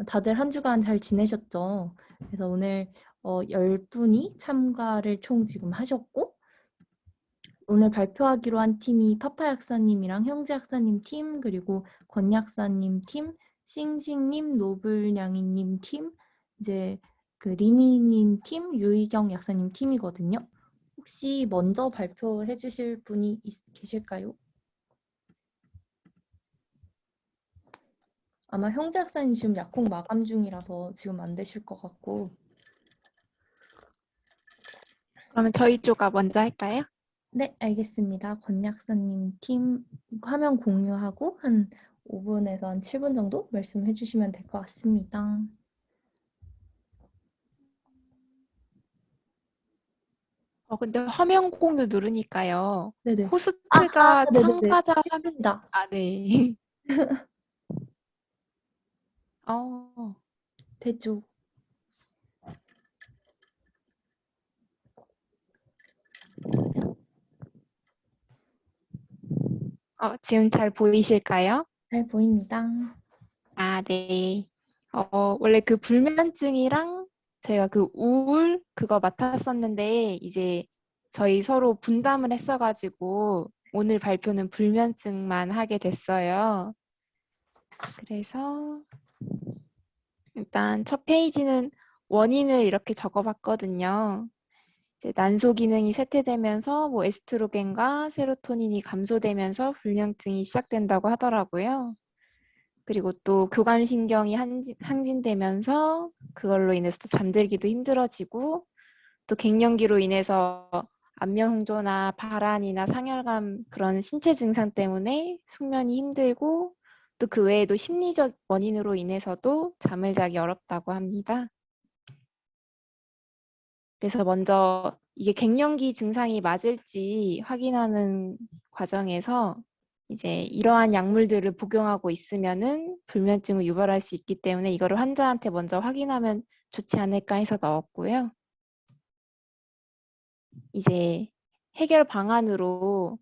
다들 한 주간 잘 지내셨죠? 그래서 오늘 10분이 참가를 총 지금 하셨고, 오늘 발표하기로 한 팀이 파파 약사님이랑 형제 약사님 팀, 그리고 권 약사님 팀, 싱싱님, 노블냥이님 팀, 이제 그 리미님 팀, 유희경 약사님 팀이거든요. 혹시 먼저 발표해 주실 분이 계실까요? 아마 형제 학사님 지금 약속 마감 중이라서 지금 안 되실 것 같고. 그러면 저희 쪽가 먼저 할까요? 네, 알겠습니다. 권 약사님 팀 화면 공유하고 한 5분에서 한 7분 정도 말씀해 주시면 될 것 같습니다. 근데 화면 공유 누르니까요. 네네. 호스트가 네네네. 참가자 화면, 했습니다. 네. 어, 됐죠. 지금 잘 보이실까요? 잘 보입니다. 네. 원래 그 불면증이랑 제가 그 우울 그거 맡았었는데 이제 저희 서로 분담을 했어가지고 오늘 발표는 불면증만 하게 됐어요. 그래서 일단 첫 페이지는 원인을 이렇게 적어봤거든요. 이제 난소 기능이 쇠퇴되면서 뭐 에스트로겐과 세로토닌이 감소되면서 불면증이 시작된다고 하더라고요. 그리고 또 교감신경이 항진되면서 그걸로 인해서 또 잠들기도 힘들어지고 또 갱년기로 인해서 안면홍조나 발한이나 상열감 그런 신체 증상 때문에 숙면이 힘들고 또 그 외에도 심리적 원인으로 인해서도 잠을 자기 어렵다고 합니다. 그래서 먼저 이게 갱년기 증상이 맞을지 확인하는 과정에서 이제 이러한 약물들을 복용하고 있으면은 불면증을 유발할 수 있기 때문에 이거를 환자한테 먼저 확인하면 좋지 않을까 해서 넣었고요. 이제 해결 방안으로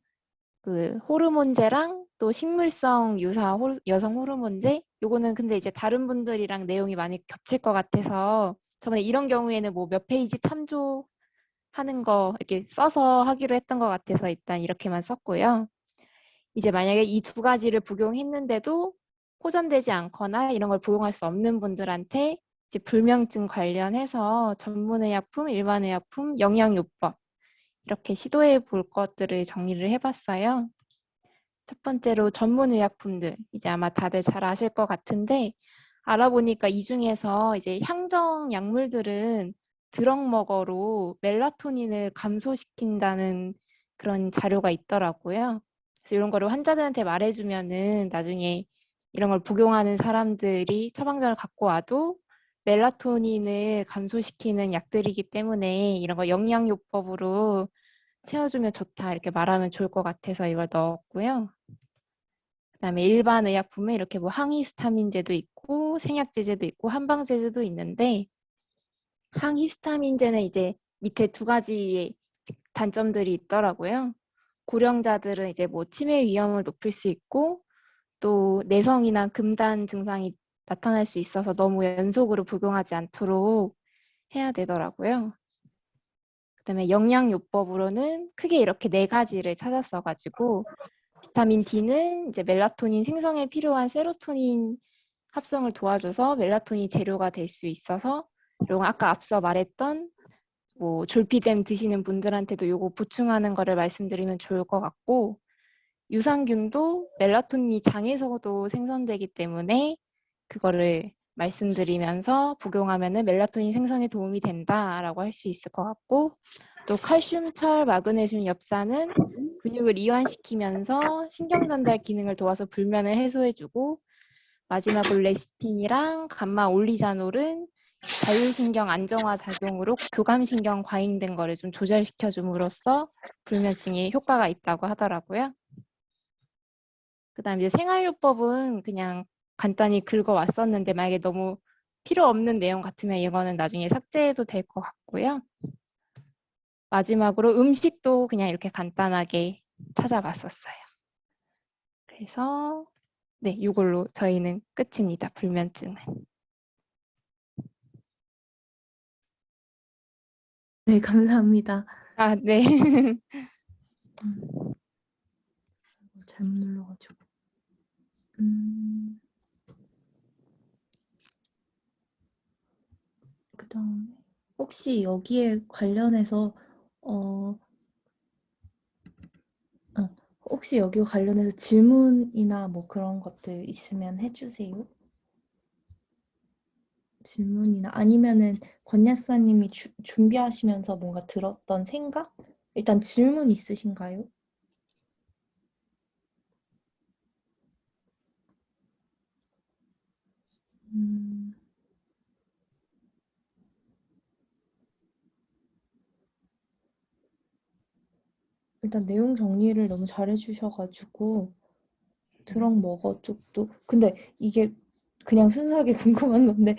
그 호르몬제랑 또 식물성 유사 여성 호르몬제 요거는 근데 이제 다른 분들이랑 내용이 많이 겹칠 것 같아서 저번에 이런 경우에는 뭐 몇 페이지 참조하는 거 이렇게 써서 하기로 했던 것 같아서 일단 이렇게만 썼고요. 이제 만약에 이 두 가지를 복용했는데도 호전되지 않거나 이런 걸 복용할 수 없는 분들한테 이제 불면증 관련해서 전문의약품, 일반의약품, 영양요법 이렇게 시도해 볼 것들을 정리를 해봤어요. 첫 번째로 전문의약품들 이제 아마 다들 잘 아실 것 같은데 알아보니까 이 중에서 이제 향정 약물들은 드럭머거로 멜라토닌을 감소시킨다는 그런 자료가 있더라고요. 그래서 이런 거를 환자들한테 말해주면은 나중에 이런 걸 복용하는 사람들이 처방전을 갖고 와도 멜라토닌을 감소시키는 약들이기 때문에 이런 거 영양요법으로 채워주면 좋다 이렇게 말하면 좋을 것 같아서 이걸 넣었고요. 그다음에 일반 의약품에 이렇게 뭐 항히스타민제도 있고 생약제제도 있고 한방제제도 있는데 항히스타민제는 이제 밑에 두 가지의 단점들이 있더라고요. 고령자들은 이제 뭐 치매 위험을 높일 수 있고 또 내성이나 금단 증상이 나타날 수 있어서 너무 연속으로 복용하지 않도록 해야 되더라고요. 그다음에 영양요법으로는 크게 이렇게 네 가지를 찾았어가지고 비타민 D는 이제 멜라토닌 생성에 필요한 세로토닌 합성을 도와줘서 멜라토닌 재료가 될 수 있어서 이런 아까 앞서 말했던 뭐 졸피뎀 드시는 분들한테도 요거 보충하는 거를 말씀드리면 좋을 것 같고 유산균도 멜라토닌이 장에서도 생성되기 때문에 그거를 말씀드리면서 복용하면은 멜라토닌 생성에 도움이 된다라고 할 수 있을 것 같고 또 칼슘, 철, 마그네슘, 엽산은 근육을 이완시키면서 신경 전달 기능을 도와서 불면을 해소해주고 마지막으로 레시틴이랑 감마 올리자놀은 자율신경 안정화 작용으로 교감신경 과잉된 거를 좀 조절시켜 줌으로써 불면증에 효과가 있다고 하더라고요. 그다음 이제 생활요법은 그냥 간단히 긁어왔었는데 만약에 너무 필요 없는 내용 같으면 이거는 나중에 삭제해도 될 것 같고요. 마지막으로 음식도 그냥 이렇게 간단하게 찾아봤었어요. 그래서 네, 이걸로 저희는 끝입니다. 불면증은. 네, 감사합니다. 아, 네. 음, 잘못 눌러가지고. 음, 그다음에 혹시 여기에 관련해서 어, 어, 혹시 여기 관련해서 질문이나 뭐 그런 것들 있으면 해주세요. 질문이나 아니면은 권 약사님이 준비하시면서 뭔가 들었던 생각? 일단 질문 있으신가요? 음, 일단 내용 정리를 너무 잘해 주셔가지고 드럭 먹어 쪽도 근데 이게 그냥 순수하게 궁금한 건데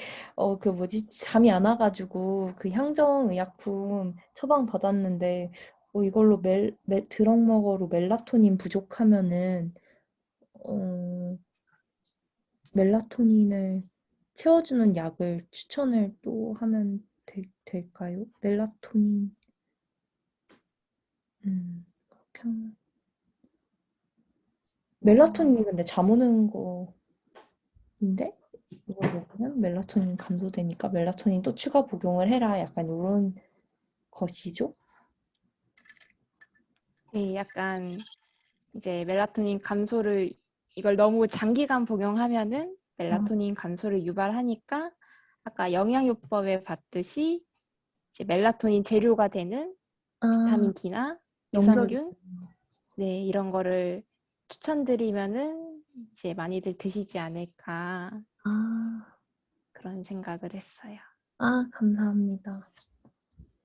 그 뭐지 잠이 안 와가지고 그 향정의약품 처방 받았는데 이걸로 드럭 먹어로 멜라토닌 부족하면은 어, 멜라토닌을 채워주는 약을 추천을 또 하면 될까요? 멜라토닌 그렇게 하면 멜라토닌이 어, 근데 잠 오는 거인데 이걸 먹으면 멜라토닌 감소되니까 멜라토닌 또 추가 복용을 해라 약간 요런 것이죠? 네, 약간 이제 멜라토닌 감소를 이걸 너무 장기간 복용하면은 아, 멜라토닌 감소를 유발하니까 아까 영양요법에 봤듯이 이제 멜라토닌 재료가 되는 아 비타민 D나 연결이 유산균 네, 이런 거를 추천드리면은 이제 많이들 드시지 않을까 아, 그런 생각을 했어요. 감사합니다.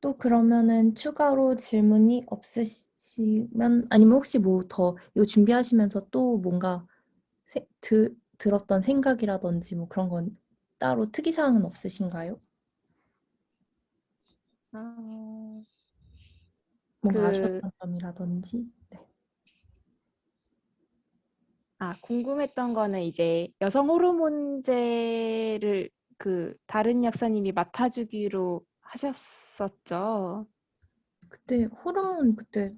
또 그러면은 추가로 질문이 없으시면 아니면 혹시 뭐 더 이거 준비하시면서 또 뭔가 들었던 생각이라든지 뭐 그런 건 따로 특이사항은 없으신가요? 어, 뭔가 그, 아쉬웠던 점이라든지. 네. 궁금했던 거는 이제 여성 호르몬제를 그 다른 약사님이 맡아주기로 하셨었죠. 그때 호르몬 그때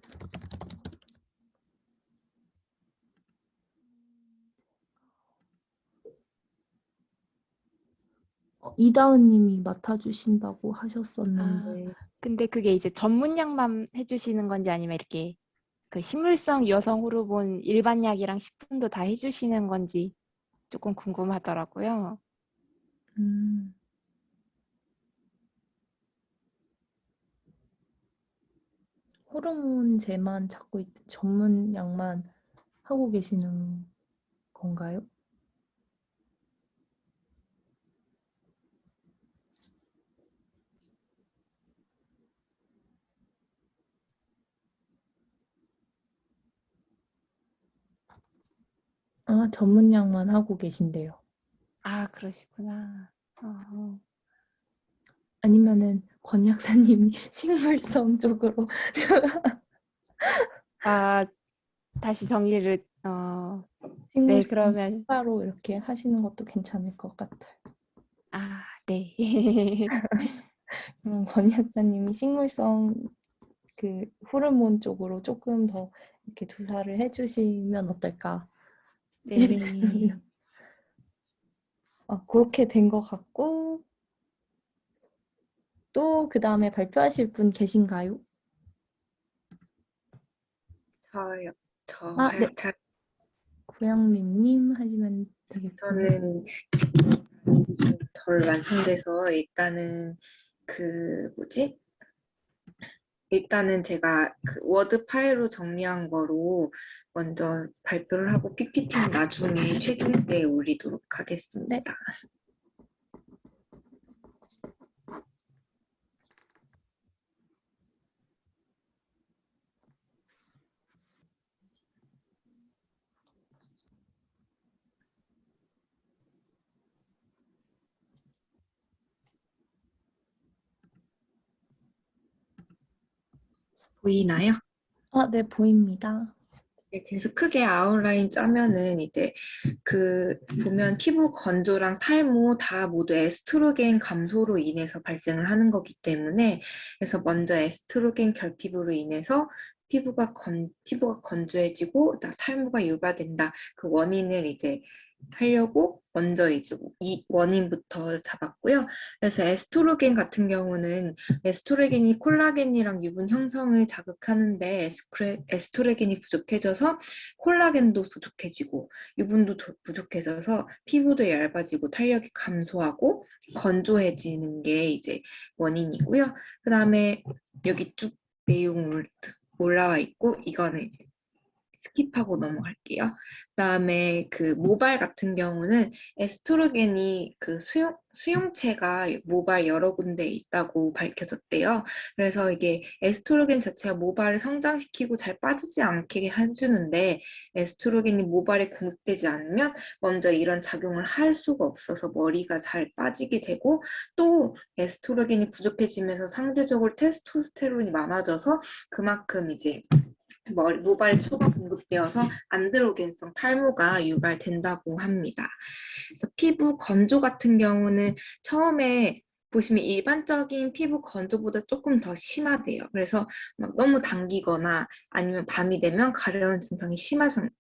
이다은 님이 맡아주신다고 아, 하셨었는데 근데 그게 이제 전문 약만 해주시는 건지 아니면 이렇게 그 식물성 여성 호르몬 일반 약이랑 식품도 다 해주시는 건지 조금 궁금하더라고요. 음, 호르몬제만 찾고 전문 약만 하고 계시는 건가요? 전문 약만 하고 계신데요. 아, 그러시구나. 어. 아니면은 권 약사님이 식물성 쪽으로 아, 다시 정리를, 네, 식물성 그러면, 추가로 이렇게 하시는 것도 괜찮을 것 같아요. 네. 그럼 권 약사님이 식물성 그 호르몬 쪽으로 조금 더 이렇게 조사를 해주시면 어떨까 네. 싶습니다. 그렇게 된 것 같고 또 그 다음에 발표하실 분 계신가요? 저요. 저 네. 할, 잘, 고영림님 하시면 되겠군요. 저는 덜 완성돼서 일단은 그 뭐지? 일단은 제가 그 워드 파일로 정리한 거로 먼저 발표를 하고 PPT는 나중에 최종 때 올리도록 네. 하겠습니다. 보이나요? 네, 보입니다. 네, 그래서 크게 아웃라인 짜면은 이제 그 보면 피부 건조랑 탈모 다 모두 에스트로겐 감소로 인해서 발생을 하는 거기 때문에 그래서 먼저 에스트로겐 결핍으로 인해서 피부가 건조해지고 탈모가 유발된다. 그 원인을 이제 하려고 먼저 이제 이 원인부터 잡았고요. 그래서 에스트로겐 같은 경우는 에스트로겐이 콜라겐이랑 유분 형성을 자극하는데 에스트로겐이 부족해져서 콜라겐도 부족해지고 유분도 부족해져서 피부도 얇아지고 탄력이 감소하고 건조해지는 게 이제 원인이고요. 그 다음에 여기 쭉 내용 올라와 있고 이거는 이제 스킵하고 넘어갈게요. 그다음에 그 모발 같은 경우는 에스트로겐이 그 수용체가 모발 여러 군데 있다고 밝혀졌대요. 그래서 이게 에스트로겐 자체가 모발을 성장시키고 잘 빠지지 않게 해주는데 에스트로겐이 모발에 공급되지 않으면 먼저 이런 작용을 할 수가 없어서 머리가 잘 빠지게 되고 또 에스트로겐이 부족해지면서 상대적으로 테스토스테론이 많아져서 그만큼 이제 모발에 초과 공급되어서 안드로겐성 탈모가 유발된다고 합니다. 그래서 피부 건조 같은 경우는 처음에 보시면 일반적인 피부 건조보다 조금 더 심하대요. 그래서 막 너무 당기거나 아니면 밤이 되면 가려운 증상이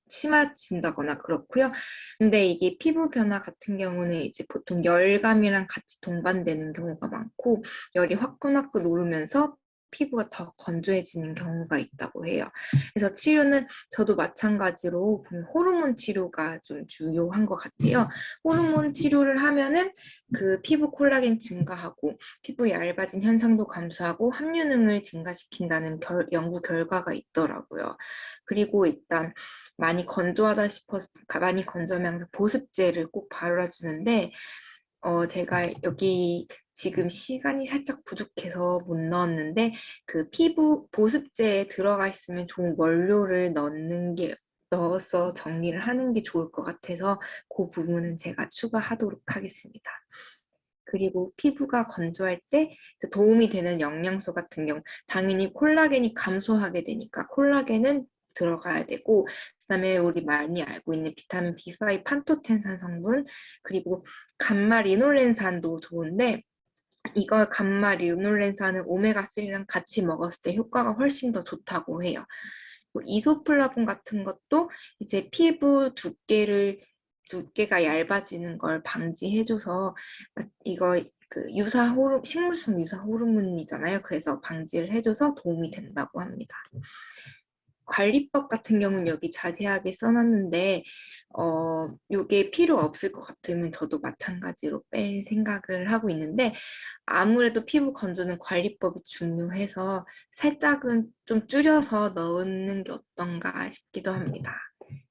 심해진다거나 그렇고요. 근데 이게 피부 변화 같은 경우는 이제 보통 열감이랑 같이 동반되는 경우가 많고 열이 화끈화끈 오르면서 피부가 더 건조해지는 경우가 있다고 해요. 그래서 치료는 저도 마찬가지로 호르몬 치료가 좀 중요한 것 같아요. 호르몬 치료를 하면은 그 피부 콜라겐 증가하고 피부 얇아진 현상도 감소하고 함유능을 증가시킨다는 연구 결과가 있더라고요. 그리고 일단 많이 건조하다 싶어서 많이 건조하면 보습제를 꼭 발라주는데 제가 여기 지금 시간이 살짝 부족해서 못 넣었는데 그 피부 보습제에 들어가 있으면 좋은 원료를 넣어서 정리를 하는 게 좋을 것 같아서 그 부분은 제가 추가하도록 하겠습니다. 그리고 피부가 건조할 때 도움이 되는 영양소 같은 경우 당연히 콜라겐이 감소하게 되니까 콜라겐은 들어가야 되고 그다음에 우리 많이 알고 있는 비타민 B5 판토텐산 성분 그리고 감마 리놀렌산도 좋은데 이걸 감마 리놀렌산은 오메가3랑 같이 먹었을 때 효과가 훨씬 더 좋다고 해요. 이소플라본 같은 것도 이제 피부 두께가 얇아지는 걸 방지해줘서 이거 그 식물성 유사 호르몬이잖아요. 그래서 방지를 해줘서 도움이 된다고 합니다. 관리법 같은 경우는 여기 자세하게 써놨는데 이게 필요 없을 것 같으면 저도 마찬가지로 뺄 생각을 하고 있는데 아무래도 피부 건조는 관리법이 중요해서 살짝은 좀 줄여서 넣는 게 어떤가 싶기도 합니다.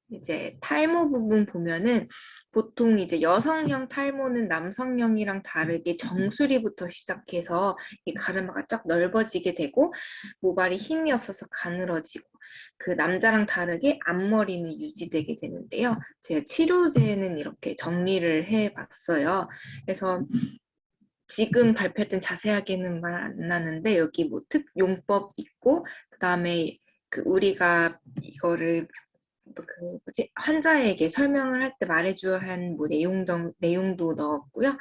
이제 탈모 부분 보면은 보통 이제 여성형 탈모는 남성형이랑 다르게 정수리부터 시작해서 이 가르마가 쫙 넓어지게 되고 모발이 힘이 없어서 가늘어지고 그 남자랑 다르게 앞머리는 유지되게 되는데요. 제가 치료제는 이렇게 정리를 해봤어요. 그래서 지금 발표할 땐 자세하게는 말 안 나는데 여기 뭐 용법 있고 그다음에 그 우리가 이거를 환자에게 설명을 할 때 말해줘야 한 뭐 내용도 넣었고요.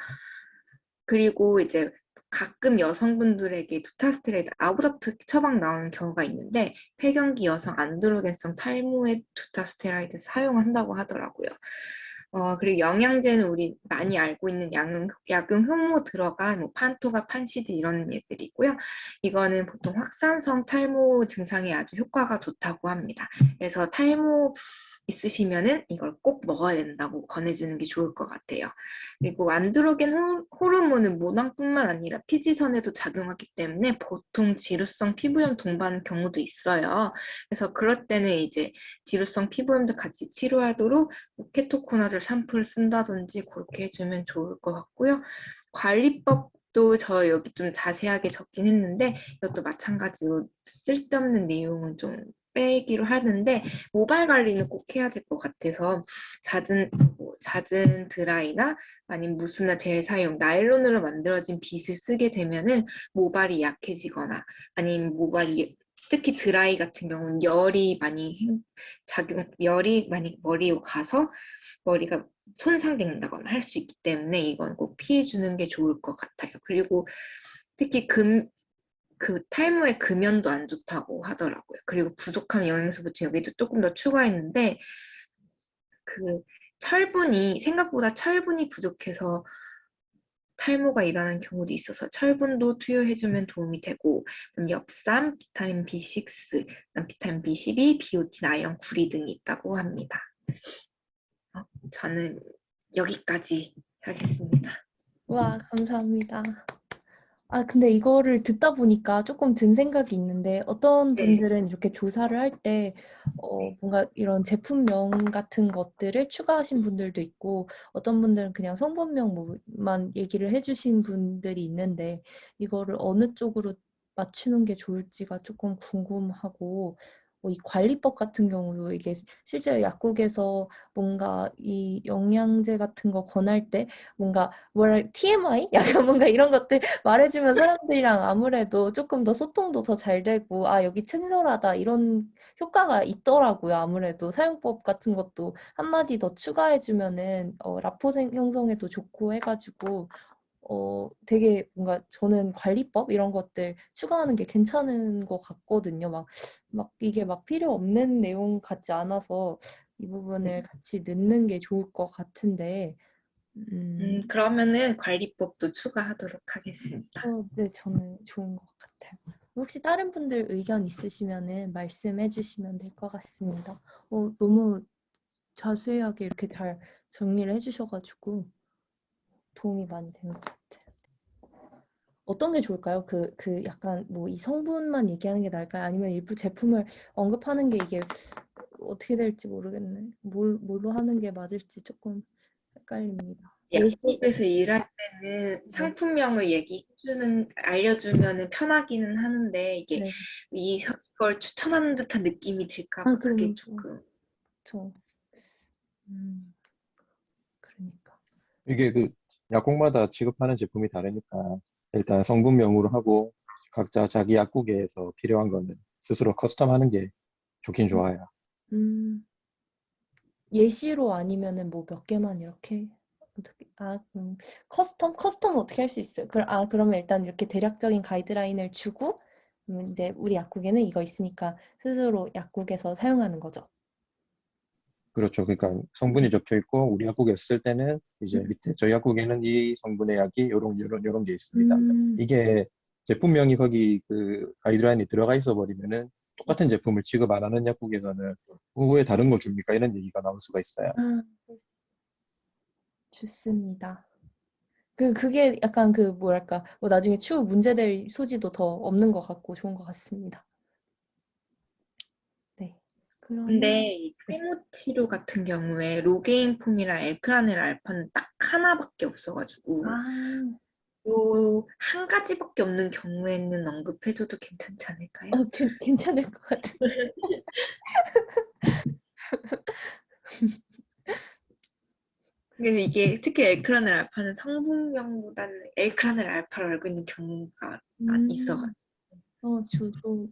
그리고 이제 가끔 여성분들에게 두타스테로이드 아보다트 처방 나오는 경우가 있는데 폐경기 여성 안드로겐성 탈모에 두타스테로이드 사용한다고 하더라고요. 그리고 영양제는 우리 많이 알고 있는 약용 효모 들어간 뭐 판토가 판시드 이런 애들이고요. 이거는 보통 확산성 탈모 증상에 아주 효과가 좋다고 합니다. 그래서 탈모 있으시면은 이걸 꼭 먹어야 된다고 권해주는 게 좋을 것 같아요. 그리고 안드로겐 호르몬은 모낭뿐만 아니라 피지선에도 작용하기 때문에 보통 지루성 피부염 동반하는 경우도 있어요. 그래서 그럴 때는 이제 지루성 피부염도 같이 치료하도록 케토코나졸 샴푸를 쓴다든지 그렇게 해주면 좋을 것 같고요. 관리법도 저 여기 좀 자세하게 적긴 했는데 이것도 마찬가지로 쓸데없는 내용은 좀 빼기로 하는데 모발 관리는 꼭 해야 될 것 같아서 잦은 드라이나 아니면 무스나 젤 사용, 나일론으로 만들어진 빗을 쓰게 되면은 모발이 약해지거나 아니면 모발이 특히 드라이 같은 경우는 열이 많이 머리에 가서 머리가 손상된다거나 할 수 있기 때문에 이건 꼭 피해 주는 게 좋을 것 같아요. 그리고 특히 그 탈모의 금연도 안 좋다고 하더라고요. 그리고 부족한 영양소부터 여기도 조금 더 추가했는데 그 생각보다 철분이 부족해서 탈모가 일어나는 경우도 있어서 철분도 투여해주면 도움이 되고, 그다음 엽산, 비타민 B6, 그다음 비타민 B12, 비오틴, 아연, 구리 등이 있다고 합니다. 저는 여기까지 하겠습니다. 와, 감사합니다. 아, 근데 이거를 듣다 보니까 조금 든 생각이 있는데, 어떤 네. 분들은 이렇게 조사를 할 때, 뭔가 이런 제품명 같은 것들을 추가하신 분들도 있고, 어떤 분들은 그냥 성분명만 얘기를 해주신 분들이 있는데, 이거를 어느 쪽으로 맞추는 게 좋을지가 조금 궁금하고, 이 관리법 같은 경우도 이게 실제 약국에서 뭔가 이 영양제 같은 거 권할 때, 뭔가 TMI? 약간 뭔가 이런 것들 말해주면 사람들이랑 아무래도 조금 더 소통도 더 잘 되고, 아, 여기 친절하다, 이런 효과가 있더라고요. 아무래도 사용법 같은 것도 한마디 더 추가해주면은, 라포 형성에도 좋고 해가지고, 되게 뭔가 저는 관리법 이런 것들 추가하는 게 괜찮은 것 같거든요. 막 이게 막 필요 없는 내용 같지 않아서 이 부분을 같이 넣는 게 좋을 것 같은데, 그러면은 관리법도 추가하도록 하겠습니다. 네, 저는 좋은 것 같아요. 혹시 다른 분들 의견 있으시면은 말씀해 주시면 될 것 같습니다. 너무 자세하게 이렇게 잘 정리를 해주셔가지고 도움이 많이 된 것 같아요. 어떤 게 좋을까요? 그 약간 뭐 이 성분만 얘기하는 게 나을까요? 아니면 일부 제품을 언급하는 게 이게 어떻게 될지 모르겠네. 뭘로 하는 게 맞을지 조금 헷갈립니다. 예시? 약국에서 일할 때는 네. 상품명을 알려주면은 편하기는 하는데, 이게 네. 이걸 추천하는 듯한 느낌이 들까 아, 봐 그게 그러면 조금. 저 그러니까. 이게 그 약국마다 취급하는 제품이 다르니까 일단 성분명으로 하고 각자 자기 약국에서 필요한 거는 스스로 커스텀하는 게 좋긴 좋아요. 음, 예시로 아니면은 뭐 몇 개만 이렇게 어떻게 커스텀 어떻게 할 수 있어요? 그러면 일단 이렇게 대략적인 가이드라인을 주고 그러면 이제 우리 약국에는 이거 있으니까 스스로 약국에서 사용하는 거죠. 그렇죠. 그러니까 성분이 적혀 있고 우리 약국에 쓸 때는 이제 음, 밑에 저희 약국에는 이 성분의 약이 요런 게 있습니다. 음, 이게 제품명이 거기 그 가이드라인에 들어가 있어 버리면은 똑같은 제품을 취급 안 하는 약국에서는 왜 다른 거 줍니까? 이런 얘기가 나올 수가 있어요. 아, 좋습니다. 그게 약간 뭐랄까 뭐 나중에 추후 문제될 소지도 더 없는 것 같고 좋은 것 같습니다. 네. 그러면 근데 이 네. 탈모 치료 같은 경우에 로게인 폼이랑 엘크라넬 알파는 딱 하나밖에 없어가지고 아, 요 한 가지밖에 없는 경우에는 언급해줘도 괜찮지 않을까요? 괜찮을 것 같은데. 근데 이게 특히 엘크라넬 알파는 성분명보다는 엘크라넬 알파를 알고 있는 경우가 있어가지고. 음,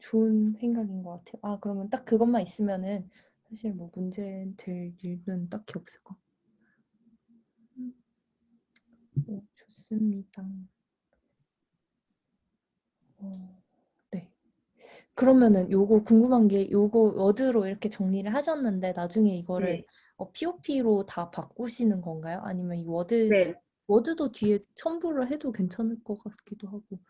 좋은 생각인 것 같아요. 아, 그러면 딱 그것만 있으면은 사실 뭐 문제 될 일은 딱히 없을 것 같아요. 좋습니다. 네. 그러면은 요거 궁금한 게 요거 워드로 이렇게 정리를 하셨는데 나중에 이거를 네. POP로 다 바꾸시는 건가요? 아니면 이 네. 워드도 뒤에 첨부를 해도 괜찮을 것 같기도 하고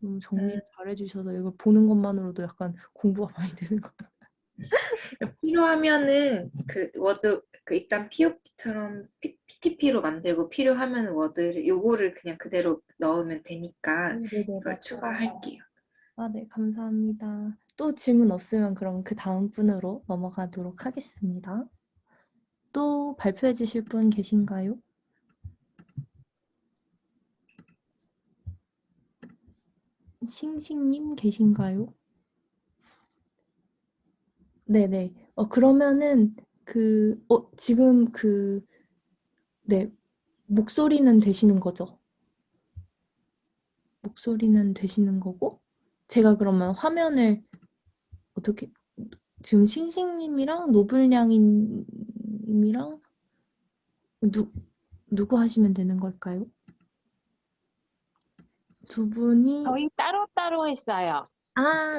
음, 정리를 잘 해주셔서 이걸 보는 것만으로도 약간 공부가 많이 되는 것 같아요. 필요하면은 그 워드 일단 POP처럼 PTP로 만들고 필요하면 워드를 요거를 그냥 그대로 넣으면 되니까 네네, 이걸 맞아요. 추가할게요. 아, 네, 감사합니다. 또 질문 없으면 그럼 그 다음 분으로 넘어가도록 하겠습니다. 또 발표해 주실 분 계신가요? 싱싱님 계신가요? 네네. 그러면은 지금 네, 목소리는 되시는 거죠? 목소리는 되시는 거고 제가 그러면 화면을 어떻게 지금 싱싱님이랑 노블냥이님이랑 누구 하시면 되는 걸까요? 두 분이 저희 따로따로 했어요.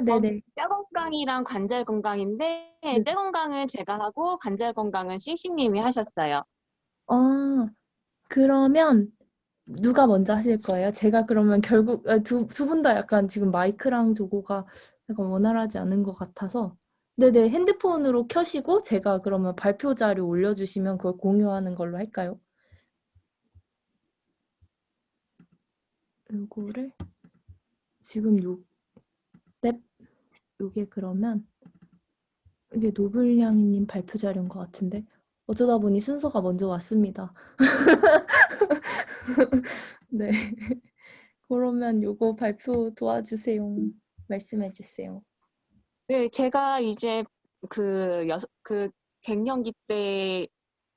네네. 뼈 건강이랑 관절 건강인데 네. 뼈 건강은 제가 하고 관절 건강은 싱싱님이 하셨어요. 그러면 누가 먼저 하실 거예요? 제가 그러면 결국 두 분 다 약간 지금 마이크랑 조고가 약간 원활하지 않은 것 같아서 네네 핸드폰으로 켜시고 제가 그러면 발표 자료 올려주시면 그걸 공유하는 걸로 할까요? 요거를 지금 요게 그러면 이게 노블냥이님 발표 자료인 것 같은데 어쩌다 보니 순서가 먼저 왔습니다. 네. 그러면 요거 발표 도와주세요. 말씀해 주세요. 네, 제가 이제 그 갱년기 때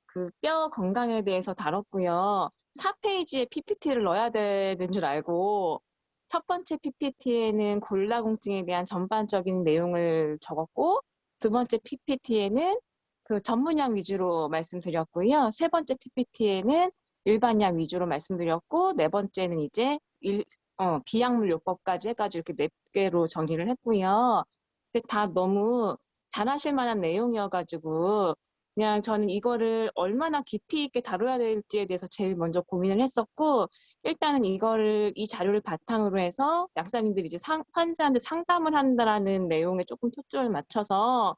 그 뼈 건강에 대해서 다뤘고요. 4페이지에 PPT를 넣어야 되는 줄 알고 첫 번째 PPT에는 골다공증에 대한 전반적인 내용을 적었고 두 번째 PPT에는 그 전문약 위주로 말씀드렸고요. 세 번째 PPT에는 일반약 위주로 말씀드렸고 네 번째는 이제 비약물 요법까지 해가지고 이렇게 네 개로 정리를 했고요. 근데 다 너무 잘하실 만한 내용이어가지고 그냥 저는 이거를 얼마나 깊이 있게 다뤄야 될지에 대해서 제일 먼저 고민을 했었고 일단은 이 자료를 바탕으로 해서 약사님들이 이제 환자한테 상담을 한다라는 내용에 조금 초점을 맞춰서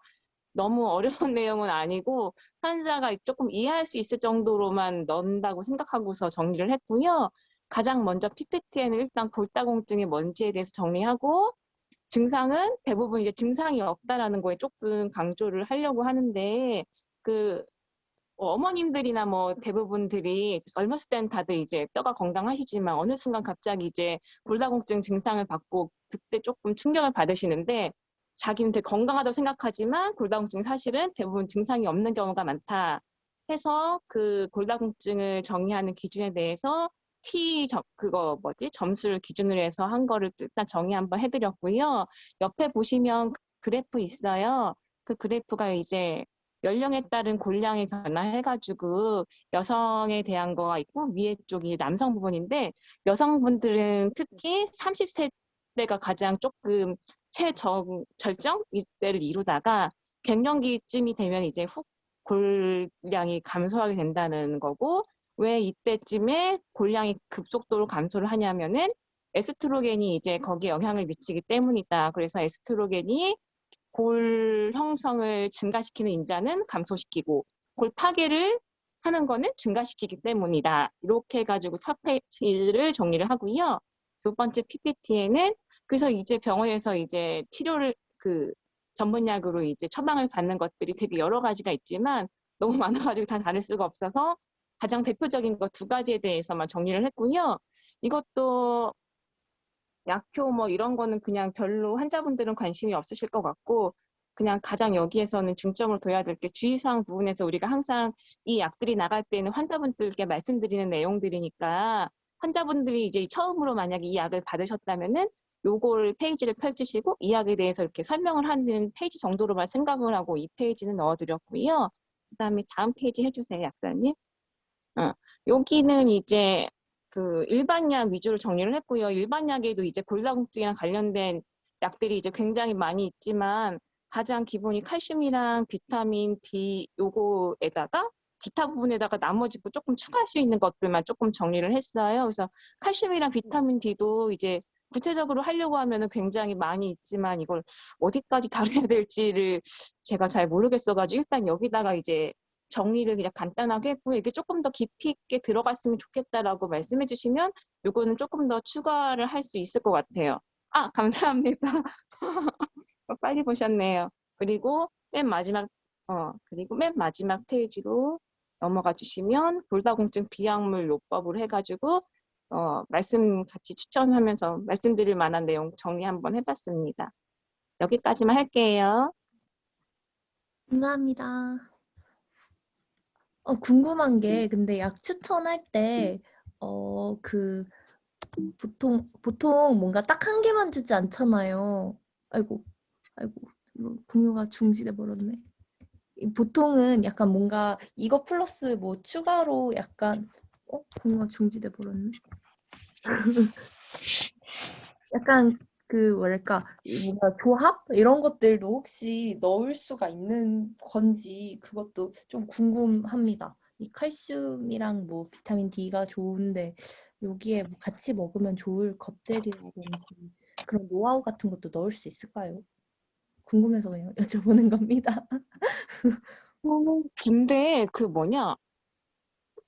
너무 어려운 내용은 아니고 환자가 조금 이해할 수 있을 정도로만 넣는다고 생각하고서 정리를 했고요. 가장 먼저 PPT에는 일단 골다공증이 뭔지에 대해서 정리하고 증상은 대부분 이제 증상이 없다라는 거에 조금 강조를 하려고 하는데 그 어머님들이나 뭐 대부분들이 젊었을 때는 다들 이제 뼈가 건강하시지만 어느 순간 갑자기 이제 골다공증 증상을 받고 그때 조금 충격을 받으시는데 자기는 되게 건강하다고 생각하지만 골다공증 사실은 대부분 증상이 없는 경우가 많다 해서 그 골다공증을 정의하는 기준에 대해서 점수를 기준으로 해서 한 거를 일단 정의 한번 해드렸고요. 옆에 보시면 그래프 있어요. 그 그래프가 이제 연령에 따른 골량이 변화해가지고 여성에 대한 거가 있고 위에 쪽이 남성 부분인데 여성분들은 특히 30세대가 가장 조금 절정 이때를 이루다가 갱년기쯤이 되면 이제 훅 골량이 감소하게 된다는 거고 왜 이때쯤에 골량이 급속도로 감소를 하냐면은 에스트로겐이 이제 거기에 영향을 미치기 때문이다. 그래서 에스트로겐이 골 형성을 증가시키는 인자는 감소시키고 골 파괴를 하는 거는 증가시키기 때문이다. 이렇게 해가지고 첫 페이지를 정리를 하고요. 두 번째 PPT에는 그래서 이제 병원에서 이제 치료를 전문약으로 이제 처방을 받는 것들이 되게 여러 가지가 있지만 너무 많아가지고 다 다룰 수가 없어서 가장 대표적인 거 두 가지에 대해서만 정리를 했고요. 이것도 약효 뭐 이런 거는 그냥 별로 환자분들은 관심이 없으실 것 같고 그냥 가장 여기에서는 중점을 둬야 될 게 주의사항 부분에서 우리가 항상 이 약들이 나갈 때는 환자분들께 말씀드리는 내용들이니까 환자분들이 이제 처음으로 만약에 이 약을 받으셨다면은 요걸 페이지를 펼치시고 이 약에 대해서 이렇게 설명을 하는 페이지 정도로만 생각을 하고 이 페이지는 넣어드렸고요. 그다음에 다음 페이지 해주세요, 약사님. 여기는 이제 그 일반약 위주로 정리를 했고요. 일반약에도 이제 골다공증이랑 관련된 약들이 이제 굉장히 많이 있지만 가장 기본이 칼슘이랑 비타민 D 요거에다가 기타 부분에다가 나머지 조금 추가할 수 있는 것들만 조금 정리를 했어요. 그래서 칼슘이랑 비타민 D도 이제 구체적으로 하려고 하면은 굉장히 많이 있지만 이걸 어디까지 다뤄야 될지를 제가 잘 모르겠어가지고 일단 여기다가 이제 정리를 그냥 간단하게 했고 이게 조금 더 깊이 있게 들어갔으면 좋겠다라고 말씀해 주시면 요거는 조금 더 추가를 할 수 있을 것 같아요. 감사합니다. 빨리 보셨네요. 그리고 맨 마지막 페이지로 넘어가 주시면 골다공증 비약물 요법으로 해가지고 말씀 같이 추천하면서 말씀드릴 만한 내용 정리 한번 해봤습니다. 여기까지만 할게요. 감사합니다. 궁금한 게 근데 약 추천할 때 보통 뭔가 딱 한 개만 주지 않잖아요. 아이고. 이거 공유가 중지돼 버렸네. 보통은 약간 뭔가 이거 플러스 뭐 추가로 약간 공유가 중지돼 버렸네. 약간 그 뭐랄까 뭔가 조합 이런 것들도 혹시 넣을 수가 있는 건지 그것도 좀 궁금합니다. 이 칼슘이랑 뭐 비타민 D가 좋은데 여기에 뭐 같이 먹으면 좋을 것들이라든지 그런 노하우 같은 것도 넣을 수 있을까요? 궁금해서 그냥 여쭤보는 겁니다. 근데 그 뭐냐?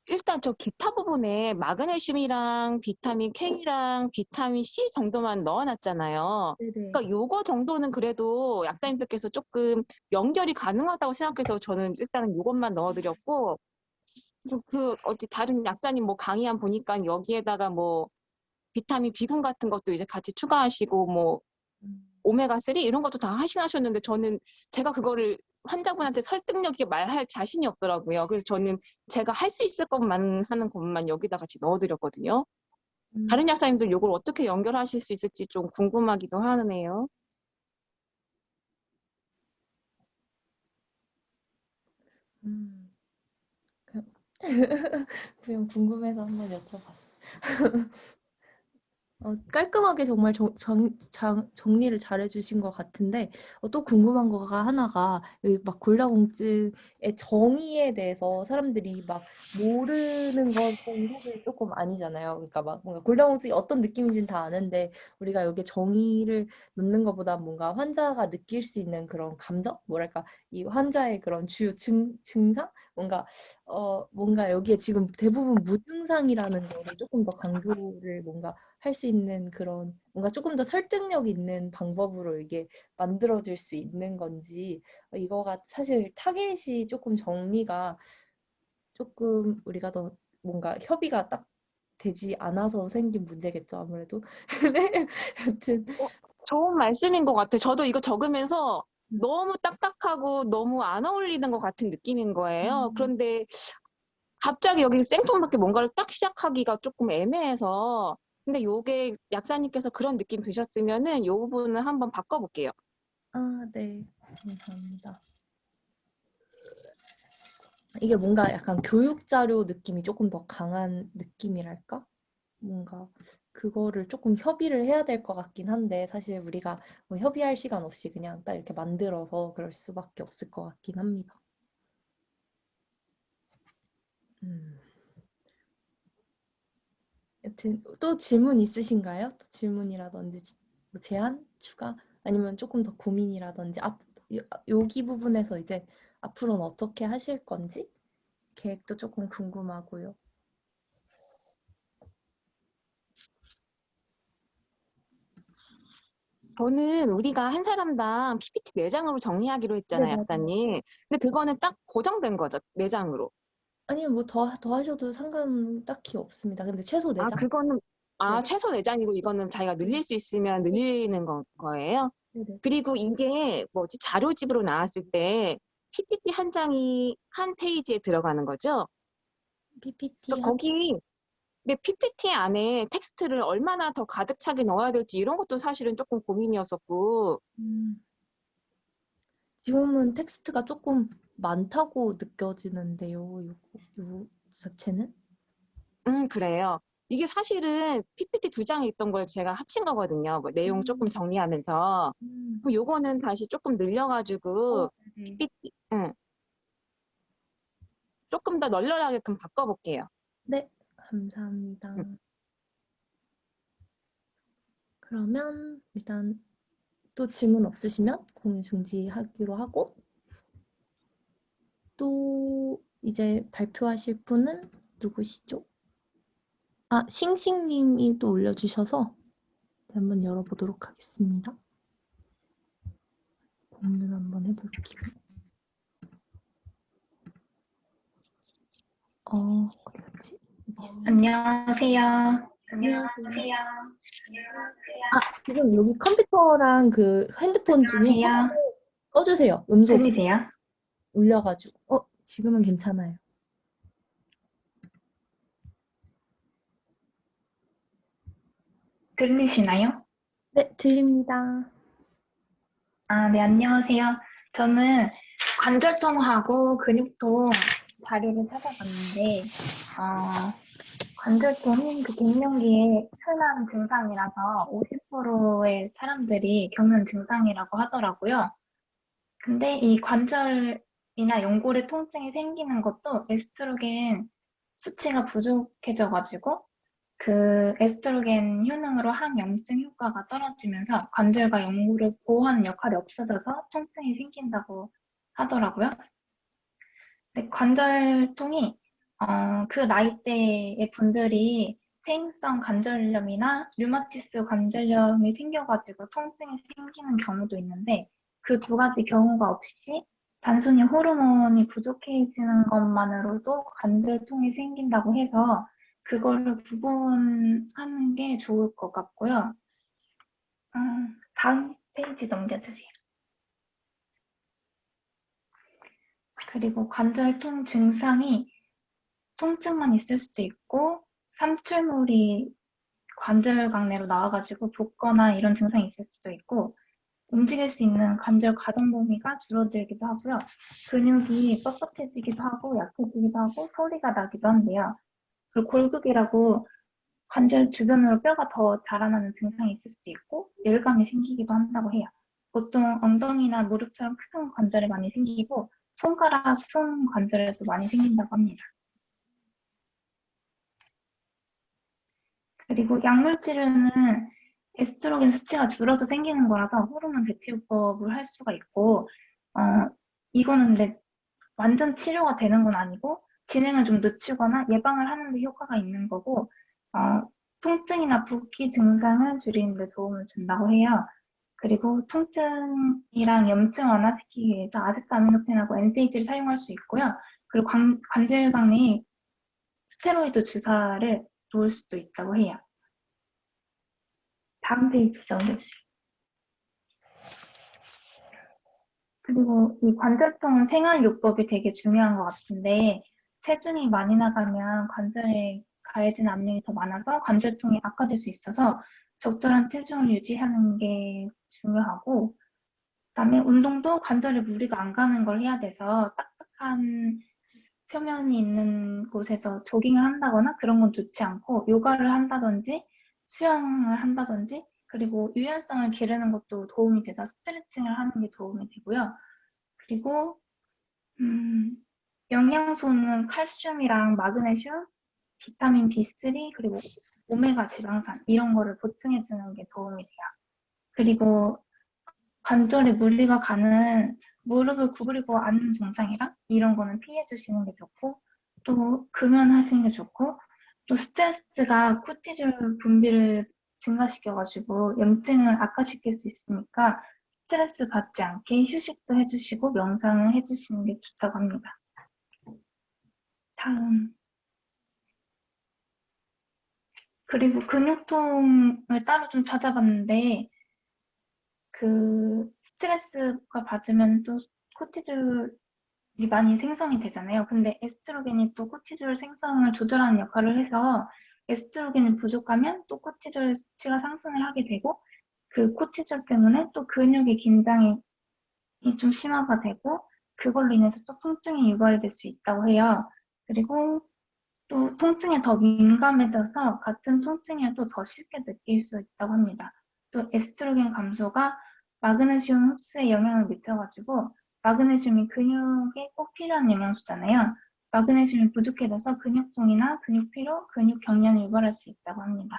일단 저 기타 부분에 마그네슘이랑 비타민 K랑 비타민 C 정도만 넣어놨잖아요. 네네. 그러니까 요거 정도는 그래도 약사님들께서 조금 연결이 가능하다고 생각해서 저는 일단은 요것만 넣어드렸고, 어디 다른 약사님 뭐 강의안 보니까 여기에다가 뭐 비타민 B군 같은 것도 이제 같이 추가하시고 뭐 음. 오메가3 이런 것도 다 하시는데 저는 제가 그거를 환자분한테 설득력 있게 말할 자신이 없더라고요. 그래서 저는 제가 할 수 있을 것만 하는 것만 여기다 같이 넣어드렸거든요. 다른 약사님들 이걸 어떻게 연결하실 수 있을지 좀 궁금하기도 하네요. 음. 그냥 그냥 궁금해서 한번 여쭤봤어. 깔끔하게 정말 정리를 잘 해주신 것 같은데 또 궁금한 거가 하나가 여기 막 골다공증의 정의에 대해서 사람들이 막 모르는 건 사실 조금 아니잖아요. 그러니까 막 뭔가 골다공증이 어떤 느낌인지는 다 아는데 우리가 여기 정의를 놓는 것보다 뭔가 환자가 느낄 수 있는 그런 감정? 뭐랄까 이 환자의 그런 주요 증상? 뭔가 여기에 지금 대부분 무증상이라는 거를 조금 더 강조를 뭔가 할 수 있는 그런 뭔가 조금 더 설득력 있는 방법으로 이게 만들어질 수 있는 건지 이거가 사실 타겟이 조금 정리가 조금 우리가 더 뭔가 협의가 딱 되지 않아서 생긴 문제겠죠 아무래도. 네, 여튼 좋은 말씀인 것 같아요. 저도 이거 적으면서 음. 너무 딱딱하고 너무 안 어울리는 것 같은 느낌인 거예요. 그런데 갑자기 여기 생뚱맞게 뭔가를 딱 시작하기가 조금 애매해서 근데 요게 약사님께서 그런 느낌 드셨으면은 요 부분은 한번 바꿔볼게요. 네. 감사합니다. 이게 뭔가 약간 교육 자료 느낌이 조금 더 강한 느낌이랄까? 뭔가 그거를 조금 협의를 해야 될 것 같긴 한데 사실 우리가 뭐 협의할 시간 없이 그냥 딱 이렇게 만들어서 그럴 수밖에 없을 것 같긴 합니다. 음. 여튼 또 질문 있으신가요? 또 질문이라든지 뭐 제안, 추가 아니면 조금 더 고민이라든지 여기 부분에서 이제 앞으로는 어떻게 하실 건지 계획도 조금 궁금하고요. 저는 우리가 한 사람당 PPT 4장으로 정리하기로 네, 했잖아요, 맞아요. 약사님. 근데 그거는 딱 고정된 거죠, 4장으로. 아니면 뭐 더 하셔도 상관 딱히 없습니다. 근데 최소 아, 4장. 그거는, 네. 최소 4장이고 이거는 자기가 늘릴 수 있으면 늘리는 거예요. 네네. 그리고 이게 뭐지, 자료집으로 나왔을 때 PPT 한 장이 한 페이지에 들어가는 거죠. PPT 그러니까 거기 근데 PPT 안에 텍스트를 얼마나 더 가득 차게 넣어야 될지 이런 것도 사실은 조금 고민이었었고, 지금은 텍스트가 조금 많다고 느껴지는데요. 요 자체는? 그래요. 이게 사실은 PPT 2장에 있던 걸 제가 합친 거거든요. 뭐 내용 조금 음. 정리하면서. 음. 그 요거는 다시 조금 늘려가지고 네. PPT, 조금 더 널널하게끔 바꿔볼게요. 네, 감사합니다. 음. 그러면 일단 또 질문 없으시면 공유 중지하기로 하고 또 이제 발표하실 분은 누구시죠? 싱싱님이 또 올려주셔서 한번 열어보도록 하겠습니다. 공유 한번 해볼게요. 어디 갔지? 여기 있어요. 안녕하세요. 안녕하세요. 지금 여기 컴퓨터랑 그 핸드폰 중에 하나를 꺼주세요. 음소 들리세요? 올려가지고. 지금은 괜찮아요. 들리시나요? 네, 들립니다. 네, 안녕하세요. 저는 관절통하고 근육통 자료를 찾아봤는데, 관절통은 그 갱년기에 흔한 증상이라서 50%의 사람들이 겪는 증상이라고 하더라고요. 근데 이 관절이나 연골의 통증이 생기는 것도 에스트로겐 수치가 부족해져가지고 그 에스트로겐 효능으로 항염증 효과가 떨어지면서 관절과 연골을 보호하는 역할이 없어져서 통증이 생긴다고 하더라고요. 근데 관절통이 그 나이대의 분들이 퇴행성 관절염이나 류마티스 관절염이 생겨가지고 통증이 생기는 경우도 있는데 그 두 가지 경우가 없이 단순히 호르몬이 부족해지는 것만으로도 관절통이 생긴다고 해서 그거를 구분하는 게 좋을 것 같고요. 다음 페이지 넘겨주세요. 그리고 관절통 증상이 통증만 있을 수도 있고 삼출물이 관절 강내로 나와가지고 붓거나 이런 증상이 있을 수도 있고 움직일 수 있는 관절 가동 범위가 줄어들기도 하고요. 근육이 뻣뻣해지기도 하고 약해지기도 하고 소리가 나기도 한데요. 그리고 골극이라고 관절 주변으로 뼈가 더 자라나는 증상이 있을 수도 있고 열감이 생기기도 한다고 해요. 보통 엉덩이나 무릎처럼 큰 관절에 많이 생기고 손가락, 손 관절에도 많이 생긴다고 합니다. 그리고 약물 치료는 에스트로겐 수치가 줄어서 생기는 거라서 호르몬 대체요법을 할 수가 있고 이거는 근데 완전 치료가 되는 건 아니고 진행을 좀 늦추거나 예방을 하는 데 효과가 있는 거고 통증이나 붓기 증상을 줄이는 데 도움을 준다고 해요. 그리고 통증이랑 염증 완화시키기 위해서 아세트아미노펜하고 NSAID를 사용할 수 있고요. 그리고 관절강에 스테로이드 주사를 놓을 수도 있다고 해요. 다음 페이지 넘겨주세요. 그리고 이 관절통은 생활요법이 되게 중요한 것 같은데 체중이 많이 나가면 관절에 가해진 압력이 더 많아서 관절통이 악화될 수 있어서 적절한 체중을 유지하는 게 중요하고 그다음에 운동도 관절에 무리가 안 가는 걸 해야 돼서 딱딱한 표면이 있는 곳에서 조깅을 한다거나 그런 건 좋지 않고 요가를 한다든지 수영을 한다든지 그리고 유연성을 기르는 것도 도움이 돼서 스트레칭을 하는 게 도움이 되고요. 그리고 영양소는 칼슘이랑 마그네슘, 비타민 B3 그리고 오메가 지방산 이런 거를 보충해 주는 게 도움이 돼요. 그리고 관절에 무리가 가는 무릎을 구부리고 앉는 증상이랑 이런 거는 피해 주시는 게 좋고 또 금연하시는 게 좋고 또 스트레스가 코티졸 분비를 증가시켜가지고 염증을 악화시킬 수 있으니까 스트레스 받지 않게 휴식도 해주시고 명상을 해주시는 게 좋다고 합니다. 다음. 그리고 근육통을 따로 좀 찾아봤는데 그 스트레스가 받으면 또 코티졸이 많이 생성이 되잖아요. 근데 에스트로겐이 또 코티졸 생성을 조절하는 역할을 해서 에스트로겐이 부족하면 또 코티졸 수치가 상승을 하게 되고 그 코티졸 때문에 또 근육의 긴장이 좀 심화가 되고 그걸로 인해서 또 통증이 유발될 수 있다고 해요. 그리고 또 통증에 더 민감해져서 같은 통증이어도 더 쉽게 느낄 수 있다고 합니다. 또 에스트로겐 감소가 마그네슘 흡수에 영향을 미쳐가지고 마그네슘이 근육에 꼭 필요한 영양소잖아요. 마그네슘이 부족해져서 근육통이나 근육피로, 근육경련을 유발할 수 있다고 합니다.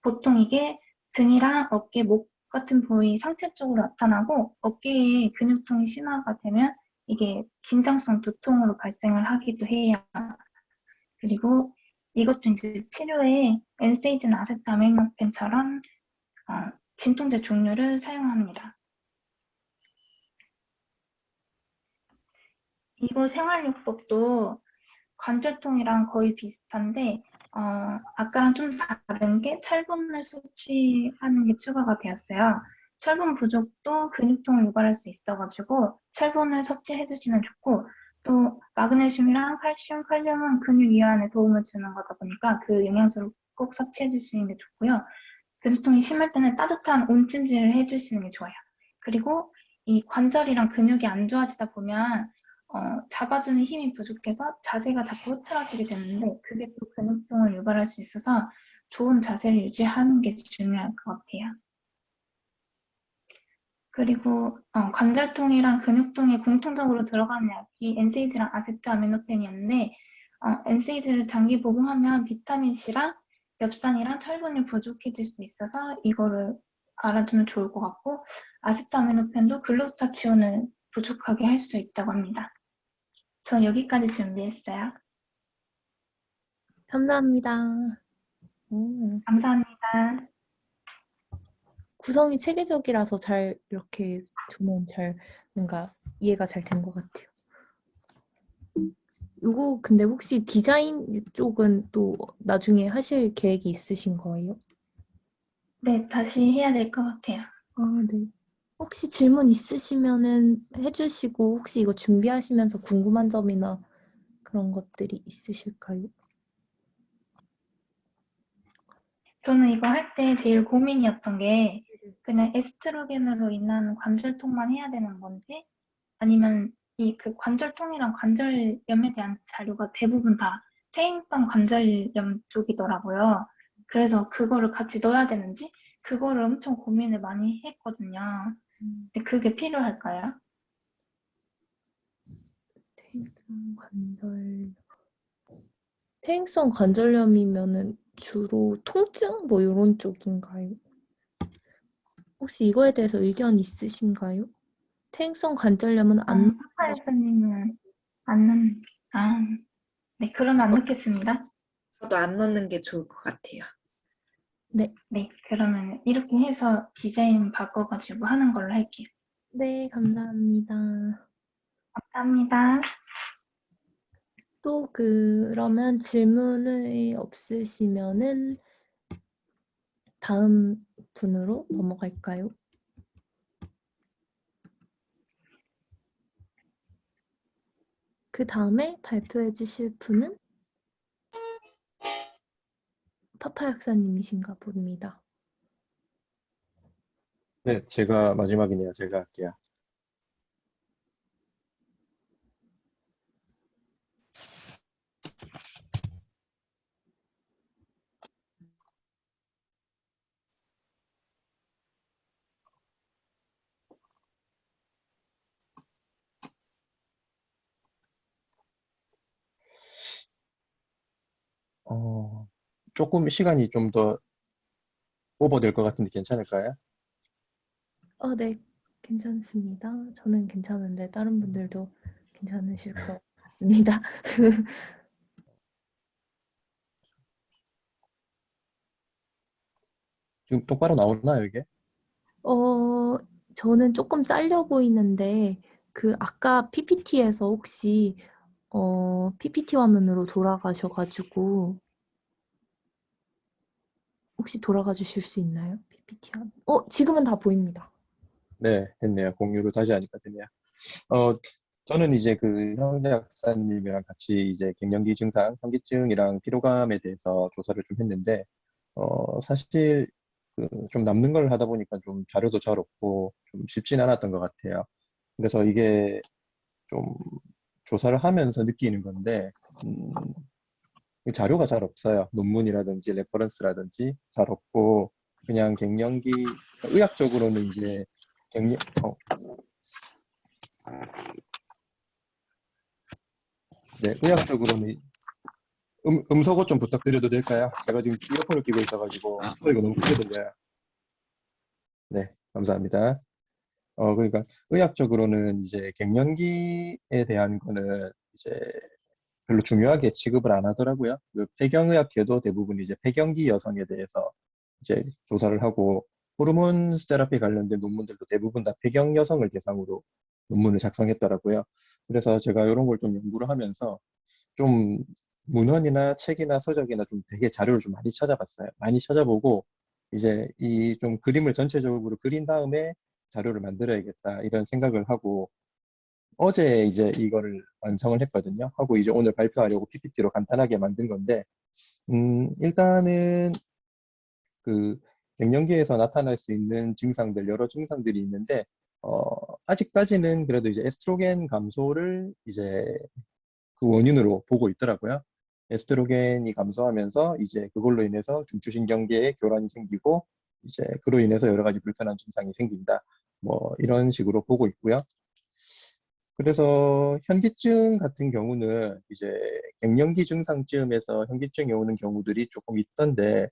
보통 이게 등이랑 어깨, 목 같은 부위 상체 쪽으로 나타나고 어깨에 근육통이 심화가 되면 이게 긴장성 두통으로 발생을 하기도 해요. 그리고 이것도 이제 치료에 NSAID나 아세트아미노펜처럼 진통제 종류를 사용합니다. 이거 생활요법도 관절통이랑 거의 비슷한데 아까랑 좀 다른 게 철분을 섭취하는 게 추가가 되었어요. 철분 부족도 근육통을 유발할 수 있어가지고 철분을 섭취해 주시면 좋고 또 마그네슘이랑 칼슘, 칼륨은 근육 이완에 도움을 주는 거다 보니까 그 영양소를 꼭 섭취해 주시는 게 좋고요. 근육통이 심할 때는 따뜻한 온찜질을 해주시는 게 좋아요. 그리고 이 관절이랑 근육이 안 좋아지다 보면 잡아주는 힘이 부족해서 자세가 자꾸 흐트러지게 되는데 그게 또 근육통을 유발할 수 있어서 좋은 자세를 유지하는 게 중요할 것 같아요. 그리고 관절통이랑 근육통에 공통적으로 들어가는 약이 엔세이지랑 아세트아미노펜이었는데 엔세이지를 장기 복용하면 비타민 C랑 엽산이랑 철분이 부족해질 수 있어서 이거를 알아두면 좋을 것 같고 아세트아미노펜도 글루타치온을 부족하게 할 수 있다고 합니다. 전 여기까지 준비했어요. 감사합니다. 오, 감사합니다. 구성이 체계적이라서 잘 이렇게 저는 잘 뭔가 이해가 잘 된 것 같아요. 요거 근데 혹시 디자인 쪽은 또 나중에 하실 계획이 있으신 거예요? 네, 다시 해야 될 것 같아요. 아, 네. 혹시 질문 있으시면은 해주시고 혹시 이거 준비하시면서 궁금한 점이나 그런 것들이 있으실까요? 저는 이거 할 때 제일 고민이었던 게 그냥 에스트로겐으로 인한 관절통만 해야 되는 건지 아니면 이 그 관절통이랑 관절염에 대한 자료가 대부분 다 퇴행성 관절염 쪽이더라고요. 그래서 그거를 같이 넣어야 되는지 그거를 엄청 고민을 많이 했거든요. 근데 그게 필요할까요? 퇴행성 관절염이면은 주로 통증 뭐 이런 쪽인가요? 혹시 이거에 대해서 의견 있으신가요? 퇴행성 관절염은 안 파파야스님은 안 넣는, 아, 네, 그러면 안 넣겠습니다. 저도 안 넣는 게 좋을 것 같아요. 네, 네, 그러면 이렇게 해서 디자인 바꿔가지고 하는 걸로 할게요. 네, 감사합니다. 감사합니다. 또 그러면 질문이 없으시면은 다음 분으로 넘어갈까요? 그 다음에 발표해 주실 분은 파파 약사님이신가 봅니다. 네, 제가 마지막이네요. 제가 할게요. 조금 시간이 좀 더 오버될 것 같은데 괜찮을까요? 네, 괜찮습니다. 저는 괜찮은데 다른 분들도 괜찮으실 것 같습니다. 지금 똑바로 나오나요, 이게? 어, 저는 조금 잘려 보이는데 그 아까 PPT에서 혹시 PPT 화면으로 돌아가셔가지고 혹시 돌아가 주실 수 있나요? PPT 화면. 지금은 다 보입니다. 네, 됐네요. 공유를 다시 하니까 됐네요. 어, 저는 이제 그 형대 박사님이랑 같이 이제 갱년기 증상, 현기증이랑 피로감에 대해서 조사를 좀 했는데, 사실 그 좀 남는 걸 하다 보니까 좀 자료도 잘 없고 좀 쉽진 않았던 것 같아요. 그래서 이게 좀 조사를 하면서 느끼는 건데, 자료가 잘 없어요. 논문이라든지 레퍼런스라든지 잘 없고, 그냥 갱년기, 의학적으로는 이제 갱년, 네, 의학적으로는 음소거 좀 부탁드려도 될까요? 제가 지금 이어폰을 끼고 있어가지고 소리가 너무 크게 들려요. 네, 감사합니다. 그러니까 의학적으로는 이제 갱년기에 대한 거는 이제 별로 중요하게 취급을 안 하더라고요. 그 폐경의학회도 대부분 이제 폐경기 여성에 대해서 이제 조사를 하고 호르몬 테라피 관련된 논문들도 대부분 다 폐경 여성을 대상으로 논문을 작성했더라고요. 그래서 제가 이런 걸 좀 연구를 하면서 좀 문헌이나 책이나 서적이나 좀 되게 자료를 좀 많이 찾아봤어요. 많이 찾아보고 이제 이 좀 그림을 전체적으로 그린 다음에 자료를 만들어야겠다 이런 생각을 하고 어제 이제 이거를 완성을 했거든요. 하고 이제 오늘 발표하려고 PPT로 간단하게 만든 건데 일단은 그 갱년기에서 나타날 수 있는 증상들 여러 증상들이 있는데 아직까지는 그래도 이제 에스트로겐 감소를 이제 그 원인으로 보고 있더라고요. 에스트로겐이 감소하면서 이제 그걸로 인해서 중추신경계에 교란이 생기고 이제 그로 인해서 여러 가지 불편한 증상이 생긴다. 뭐 이런 식으로 보고 있고요. 그래서 현기증 같은 경우는 이제 갱년기 증상쯤에서 현기증이 오는 경우들이 조금 있던데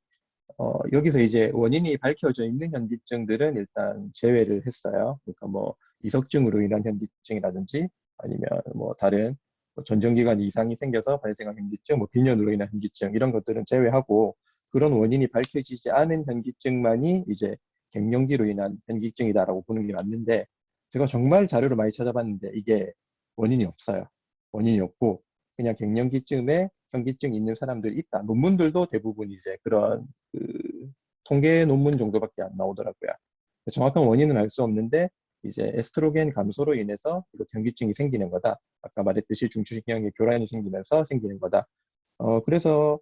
여기서 이제 원인이 밝혀져 있는 현기증들은 일단 제외를 했어요. 그러니까 뭐 이석증으로 인한 현기증이라든지 아니면 뭐 다른 뭐 전정기관 이상이 생겨서 발생한 현기증, 뭐 빈혈으로 인한 현기증 이런 것들은 제외하고 그런 원인이 밝혀지지 않은 현기증만이 이제 갱년기로 인한 현기증이다라고 보는 게 맞는데 제가 정말 자료를 많이 찾아봤는데 이게 원인이 없어요. 원인이 없고 그냥 갱년기쯤에 현기증이 있는 사람들이 있다. 논문들도 대부분 이제 그런 그 통계 논문 정도밖에 안 나오더라고요. 정확한 원인은 알 수 없는데 이제 에스트로겐 감소로 인해서 이거 현기증이 생기는 거다. 아까 말했듯이 중추신경에 교란이 생기면서 생기는 거다. 그래서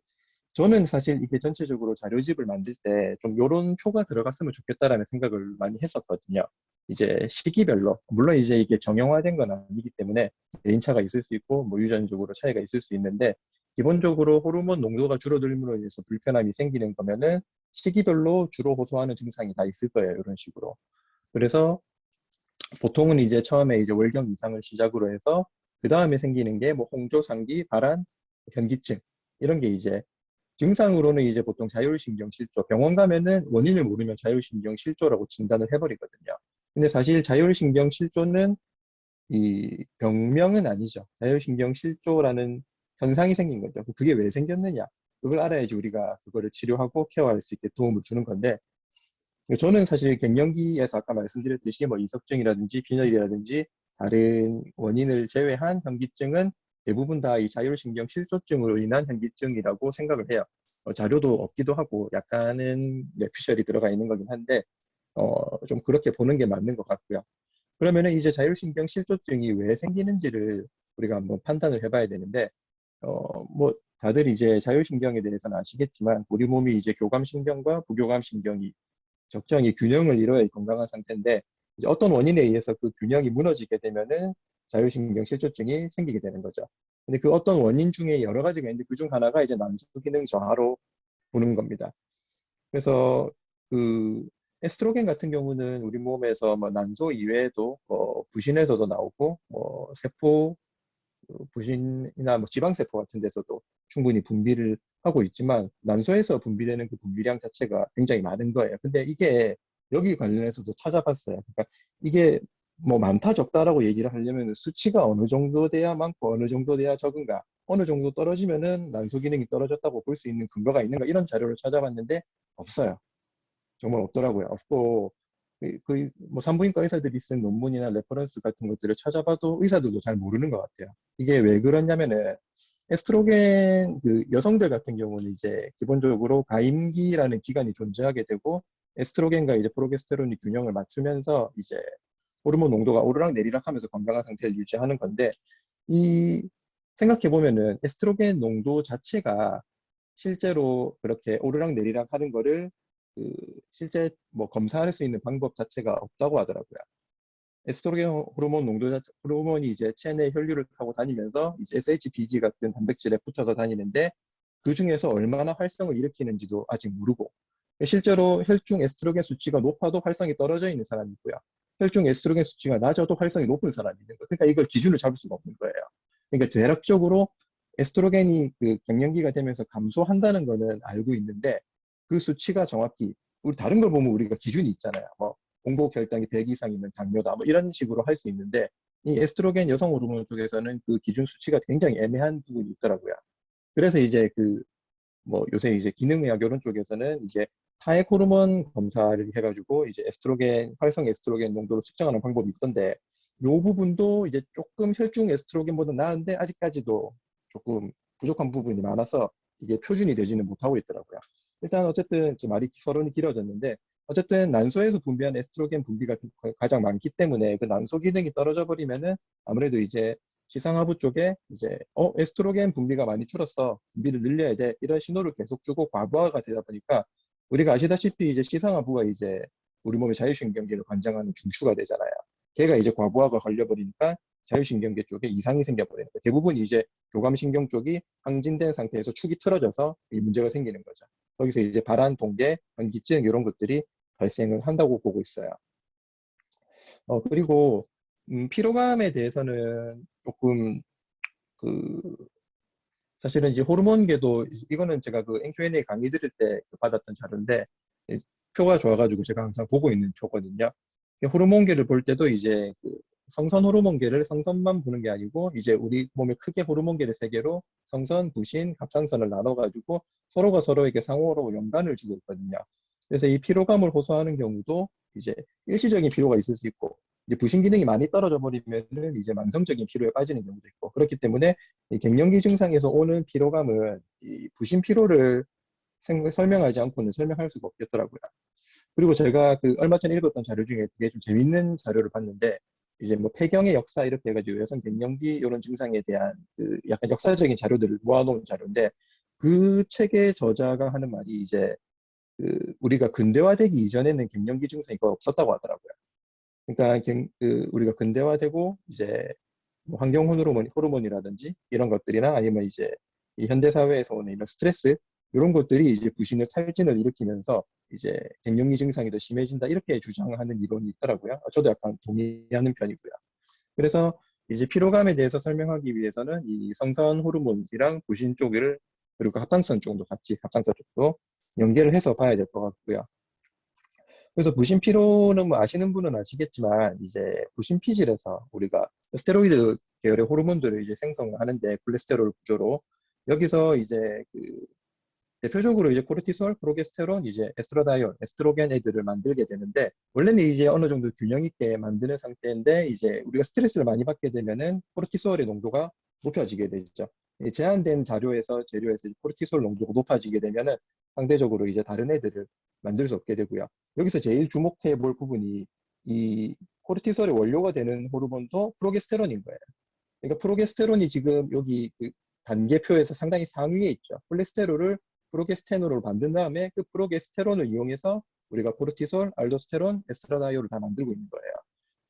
저는 사실 이게 전체적으로 자료집을 만들 때 좀 요런 표가 들어갔으면 좋겠다라는 생각을 많이 했었거든요. 이제 시기별로, 물론 이제 이게 정형화된 건 아니기 때문에 개인차가 있을 수 있고, 뭐 유전적으로 차이가 있을 수 있는데, 기본적으로 호르몬 농도가 줄어들므로 인해서 불편함이 생기는 거면은 시기별로 주로 호소하는 증상이 다 있을 거예요. 이런 식으로. 그래서 보통은 이제 처음에 이제 월경 이상을 시작으로 해서 그 다음에 생기는 게 뭐 홍조, 상기, 발한, 현기증 이런 게 이제 증상으로는 이제 보통 자율신경 실조, 병원 가면은 원인을 모르면 자율신경 실조라고 진단을 해버리거든요. 근데 사실 자율신경 실조는 이 병명은 아니죠. 자율신경 실조라는 현상이 생긴 거죠. 그게 왜 생겼느냐? 그걸 알아야지 우리가 그거를 치료하고 케어할 수 있게 도움을 주는 건데, 저는 사실 갱년기에서 아까 말씀드렸듯이 뭐 이석증이라든지 빈혈이라든지 다른 원인을 제외한 현기증은 대부분 다 이 자율신경 실조증으로 인한 현기증이라고 생각을 해요. 자료도 없기도 하고 약간은 뇌피셜이 들어가 있는 거긴 한데 좀 그렇게 보는 게 맞는 것 같고요. 그러면은 이제 자율신경 실조증이 왜 생기는지를 우리가 한번 판단을 해봐야 되는데 뭐 다들 이제 자율신경에 대해서는 아시겠지만 우리 몸이 이제 교감신경과 부교감신경이 적정히 균형을 이뤄야 건강한 상태인데 이제 어떤 원인에 의해서 그 균형이 무너지게 되면은 자율신경 실조증이 생기게 되는 거죠. 근데 그 어떤 원인 중에 여러 가지가 있는데 그중 하나가 이제 난소 기능 저하로 보는 겁니다. 그래서 그 에스트로겐 같은 경우는 우리 몸에서 뭐 난소 이외에도 부신에서도 나오고 뭐 세포 부신이나 뭐 지방세포 같은 데서도 충분히 분비를 하고 있지만 난소에서 분비되는 그 분비량 자체가 굉장히 많은 거예요. 근데 이게 여기 관련해서도 찾아봤어요. 그러니까 이게 뭐 많다 적다라고 얘기를 하려면 수치가 어느 정도 돼야 많고 어느 정도 돼야 적은가, 어느 정도 떨어지면은 난소 기능이 떨어졌다고 볼 수 있는 근거가 있는가 이런 자료를 찾아봤는데 없어요. 정말 없더라고요. 없고 뭐 산부인과 의사들이 쓴 논문이나 레퍼런스 같은 것들을 찾아봐도 의사들도 잘 모르는 것 같아요. 이게 왜 그러냐면은 에스트로겐 그 여성들 같은 경우는 이제 기본적으로 가임기라는 기간이 존재하게 되고 에스트로겐과 이제 프로게스테론이 균형을 맞추면서 이제 호르몬 농도가 오르락 내리락 하면서 건강한 상태를 유지하는 건데 이 생각해 보면은 에스트로겐 농도 자체가 실제로 그렇게 오르락 내리락 하는 거를 그 실제 뭐 검사할 수 있는 방법 자체가 없다고 하더라고요. 에스트로겐 호르몬 농도 호르몬이 이제 체내 혈류를 타고 다니면서 이제 SHBG 같은 단백질에 붙어서 다니는데 그 중에서 얼마나 활성을 일으키는지도 아직 모르고 실제로 혈중 에스트로겐 수치가 높아도 활성이 떨어져 있는 사람이 있고요. 혈중 에스트로겐 수치가 낮아도 활성이 높은 사람이 있는 거예요. 그러니까 이걸 기준을 잡을 수가 없는 거예요. 그러니까 대략적으로 에스트로겐이 그 갱년기가 되면서 감소한다는 거는 알고 있는데 그 수치가 정확히 우리 다른 걸 보면 우리가 기준이 있잖아요. 뭐 공복 혈당이 100 이상이면 당뇨다. 뭐 이런 식으로 할 수 있는데 이 에스트로겐 여성 호르몬 쪽에서는 그 기준 수치가 굉장히 애매한 부분이 있더라고요. 그래서 이제 그 뭐 요새 이제 기능의학 이런 쪽에서는 이제 타액 호르몬 검사를 해가지고 이제 에스트로겐 활성 에스트로겐 농도를 측정하는 방법이 있던데 요 부분도 이제 조금 혈중 에스트로겐보다 나은데 아직까지도 조금 부족한 부분이 많아서 이게 표준이 되지는 못하고 있더라고요. 일단 어쨌든 말이 서론이 길어졌는데 어쨌든 난소에서 분비한 에스트로겐 분비가 가장 많기 때문에 그 난소 기능이 떨어져 버리면은 아무래도 이제 시상하부 쪽에 이제 에스트로겐 분비가 많이 줄었어, 분비를 늘려야 돼, 이런 신호를 계속 주고 과부하가 되다 보니까 우리가 아시다시피 이제 시상하부가 이제 우리 몸의 자율신경계를 관장하는 중추가 되잖아요. 걔가 이제 과부하가 걸려버리니까 자율신경계 쪽에 이상이 생겨버리는 거예요. 대부분 이제 교감신경 쪽이 항진된 상태에서 축이 틀어져서 이 문제가 생기는 거죠. 거기서 이제 발한, 동계, 현기증 이런 것들이 발생을 한다고 보고 있어요. 그리고 피로감에 대해서는 조금 그 사실은 이제 호르몬계도 이거는 제가 그 NQ&A 강의 들을 때 받았던 자료인데 표가 좋아가지고 제가 항상 보고 있는 표거든요. 호르몬계를 볼 때도 이제 그 성선 호르몬계를 성선만 보는 게 아니고 이제 우리 몸에 크게 호르몬계를 세 개로 성선, 부신, 갑상선을 나눠가지고 서로가 서로에게 상호로 연관을 주고 있거든요. 그래서 이 피로감을 호소하는 경우도 이제 일시적인 피로가 있을 수 있고 이제 부신 기능이 많이 떨어져 버리면은 이제 만성적인 피로에 빠지는 경우도 있고 그렇기 때문에 이 갱년기 증상에서 오는 피로감은 이 부신 피로를 설명하지 않고는 설명할 수가 없겠더라고요. 그리고 제가 그 얼마 전에 읽었던 자료 중에 되게 좀 재밌는 자료를 봤는데 이제 뭐 폐경의 역사 이렇게 해가지고 여성 갱년기 이런 증상에 대한 그 약간 역사적인 자료들을 모아놓은 자료인데 그 책의 저자가 하는 말이 이제 그 우리가 근대화되기 이전에는 갱년기 증상이 거의 없었다고 하더라고요. 그러니까 우리가 근대화되고 이제 뭐 환경 호르몬이라든지 이런 것들이나 아니면 이제 이 현대 사회에서 오는 이런 스트레스 이런 것들이 이제 부신의 탈진을 일으키면서 이제 갱년기 증상이 더 심해진다 이렇게 주장하는 이론이 있더라고요. 저도 약간 동의하는 편이고요. 그래서 이제 피로감에 대해서 설명하기 위해서는 이 성선 호르몬이랑 부신 쪽을 그리고 합상선 쪽도 같이 합상선 쪽도 연계를 해서 봐야 될 것 같고요. 그래서 부신 피로는 뭐 아시는 분은 아시겠지만 이제 부신 피질에서 우리가 스테로이드 계열의 호르몬들을 이제 생성을 하는데 콜레스테롤 구조로 여기서 이제 그 대표적으로 이제 코르티솔, 프로게스테론, 이제 에스트라다이올, 에스트로겐 애들을 만들게 되는데 원래는 이제 어느 정도 균형 있게 만드는 상태인데 이제 우리가 스트레스를 많이 받게 되면은 코르티솔의 농도가 높아지게 되죠. 이 제한된 재료에서 코르티솔 농도가 높아지게 되면은 상대적으로 이제 다른 애들을 만들 수 없게 되고요. 여기서 제일 주목해 볼 부분이 이 코르티솔의 원료가 되는 호르몬도 프로게스테론인 거예요. 그러니까 프로게스테론이 지금 여기 그 단계표에서 상당히 상위에 있죠. 콜레스테롤을 프로게스테놀로 만든 다음에 그 프로게스테론을 이용해서 우리가 코르티솔, 알도스테론, 에스트라다이올을 다 만들고 있는 거예요.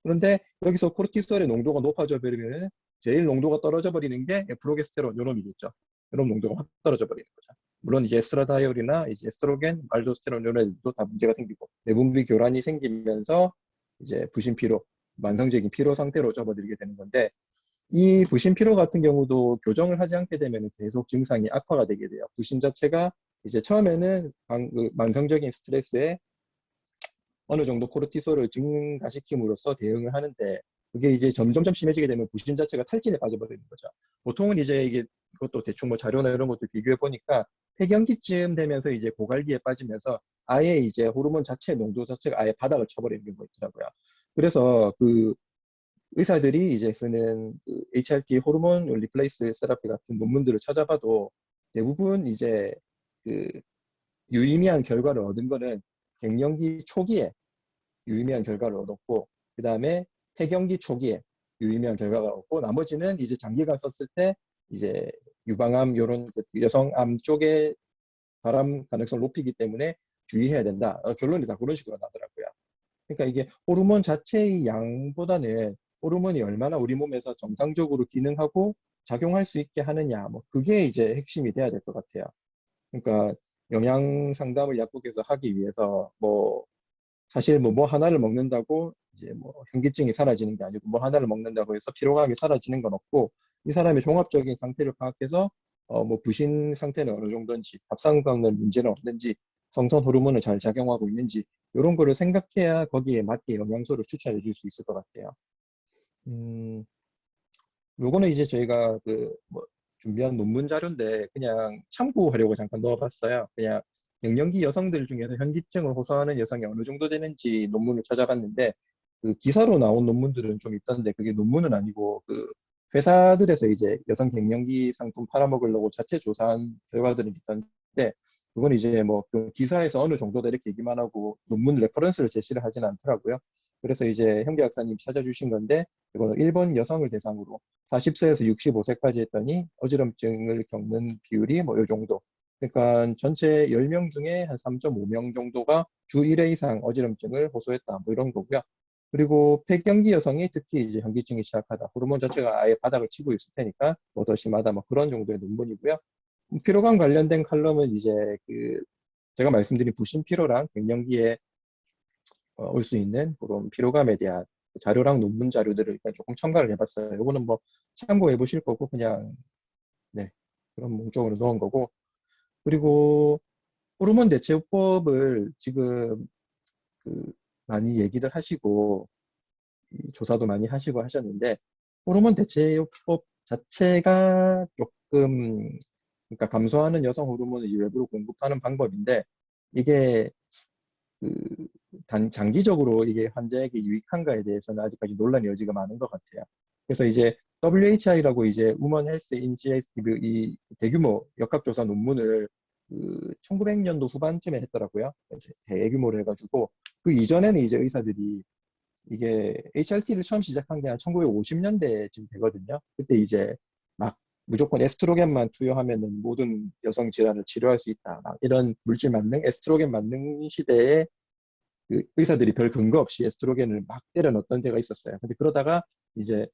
그런데 여기서 코르티솔의 농도가 높아져 버리면 제일 농도가 떨어져 버리는 게 프로게스테론 요놈이겠죠. 요놈 농도가 확 떨어져 버리는 거죠. 물론 이제 에스트라다이올이나 이제 에스트로겐, 알도스테론 요런 애들도 다 문제가 생기고 내분비 교란이 생기면서 이제 부신 피로, 만성적인 피로 상태로 접어들게 되는 건데 이 부신 피로 같은 경우도 교정을 하지 않게 되면 계속 증상이 악화가 되게 돼요. 부신 자체가 이제 처음에는 만성적인 스트레스에 어느 정도 코르티솔을 증가시킴으로써 대응을 하는데 그게 이제 점점 심해지게 되면 부신 자체가 탈진에 빠져버리는 거죠. 보통은 이제 이게 그것도 대충 뭐 자료나 이런 것도 비교해 보니까 폐경기쯤 되면서 이제 고갈기에 빠지면서 아예 이제 호르몬 자체 농도 자체가 아예 바닥을 쳐버리는 경우가 있더라고요. 그래서 그 의사들이 이제 쓰는 그 HRT 호르몬 리플레이스 세라피 같은 논문들을 찾아봐도 대부분 이제 그 유의미한 결과를 얻은 거는 갱년기 초기에 유의미한 결과를 얻었고 그 다음에 폐경기 초기에 유의미한 결과가 얻고 나머지는 이제 장기간 썼을 때 이제 유방암 이런 그 여성암 쪽에 발암 가능성을 높이기 때문에 주의해야 된다. 결론이 다 그런 식으로 나더라고요. 그러니까 이게 호르몬 자체의 양보다는 호르몬이 얼마나 우리 몸에서 정상적으로 기능하고 작용할 수 있게 하느냐, 뭐 그게 이제 핵심이 돼야 될 것 같아요. 그러니까 영양 상담을 약국에서 하기 위해서 뭐 사실 뭐 하나를 먹는다고 이제 뭐 현기증이 사라지는 게 아니고 뭐 하나를 먹는다고 해서 피로감이 사라지는 건 없고 이 사람의 종합적인 상태를 파악해서 뭐 부신 상태는 어느 정도인지 갑상선은 문제는 없는지 성선 호르몬을 잘 작용하고 있는지 이런 거를 생각해야 거기에 맞게 영양소를 추천해 줄 수 있을 것 같아요. 요거는 이제 저희가 그 뭐 준비한 논문 자료인데 그냥 참고하려고 잠깐 넣어봤어요. 그냥 갱년기 여성들 중에서 현기증을 호소하는 여성이 어느 정도 되는지 논문을 찾아봤는데 그 기사로 나온 논문들은 좀 있던데 그게 논문은 아니고 그 회사들에서 이제 여성 갱년기 상품 팔아먹으려고 자체 조사한 결과들은 있던데 그건 이제 뭐 그 기사에서 어느 정도다 이렇게 얘기만 하고 논문 레퍼런스를 제시를 하진 않더라고요. 그래서 이제 현기 박사님이 찾아주신 건데 이거는 일본 여성을 대상으로 40세에서 65세까지 했더니 어지럼증을 겪는 비율이 뭐 요 정도. 그러니까 전체 10명 중에 한 3.5명 정도가 주 1회 이상 어지럼증을 호소했다. 뭐 이런 거고요. 그리고 폐경기 여성이 특히 이제 현기증이 시작하다. 호르몬 자체가 아예 바닥을 치고 있을 테니까 뭐 더 심하다. 뭐 그런 정도의 논문이고요. 피로감 관련된 칼럼은 이제 그 제가 말씀드린 부신 피로랑 갱년기에 올 수 있는 그런 피로감에 대한 자료랑 논문 자료들을 일단 조금 첨가를 해봤어요. 이거는 뭐 참고해 보실 거고 그냥 네 그런 목적으로 넣은 거고 그리고 호르몬 대체요법을 지금 그 많이 얘기를 하시고 조사도 많이 하시고 하셨는데 호르몬 대체요법 자체가 조금 그러니까 감소하는 여성 호르몬을 일부러 공급하는 방법인데 이게 그 장기적으로 이게 환자에게 유익한가에 대해서는 아직까지 논란의 여지가 많은 것 같아요. 그래서 이제 WHI라고 이제 우먼 헬스 인지에스티브 이 대규모 역학조사 논문을 그 1900년도 후반쯤에 했더라고요. 대규모로 해가지고 그 이전에는 이제 의사들이 이게 HRT를 처음 시작한 게 한 1950년대쯤 되거든요. 그때 이제 막 무조건 에스트로겐만 투여하면은 모든 여성 질환을 치료할 수 있다. 막 이런 물질 만능, 에스트로겐 만능 시대에 그 의사들이 별 근거 없이 에스트로겐을 막 때려 넣었던 때가 있었어요. 근데 그러다가 이제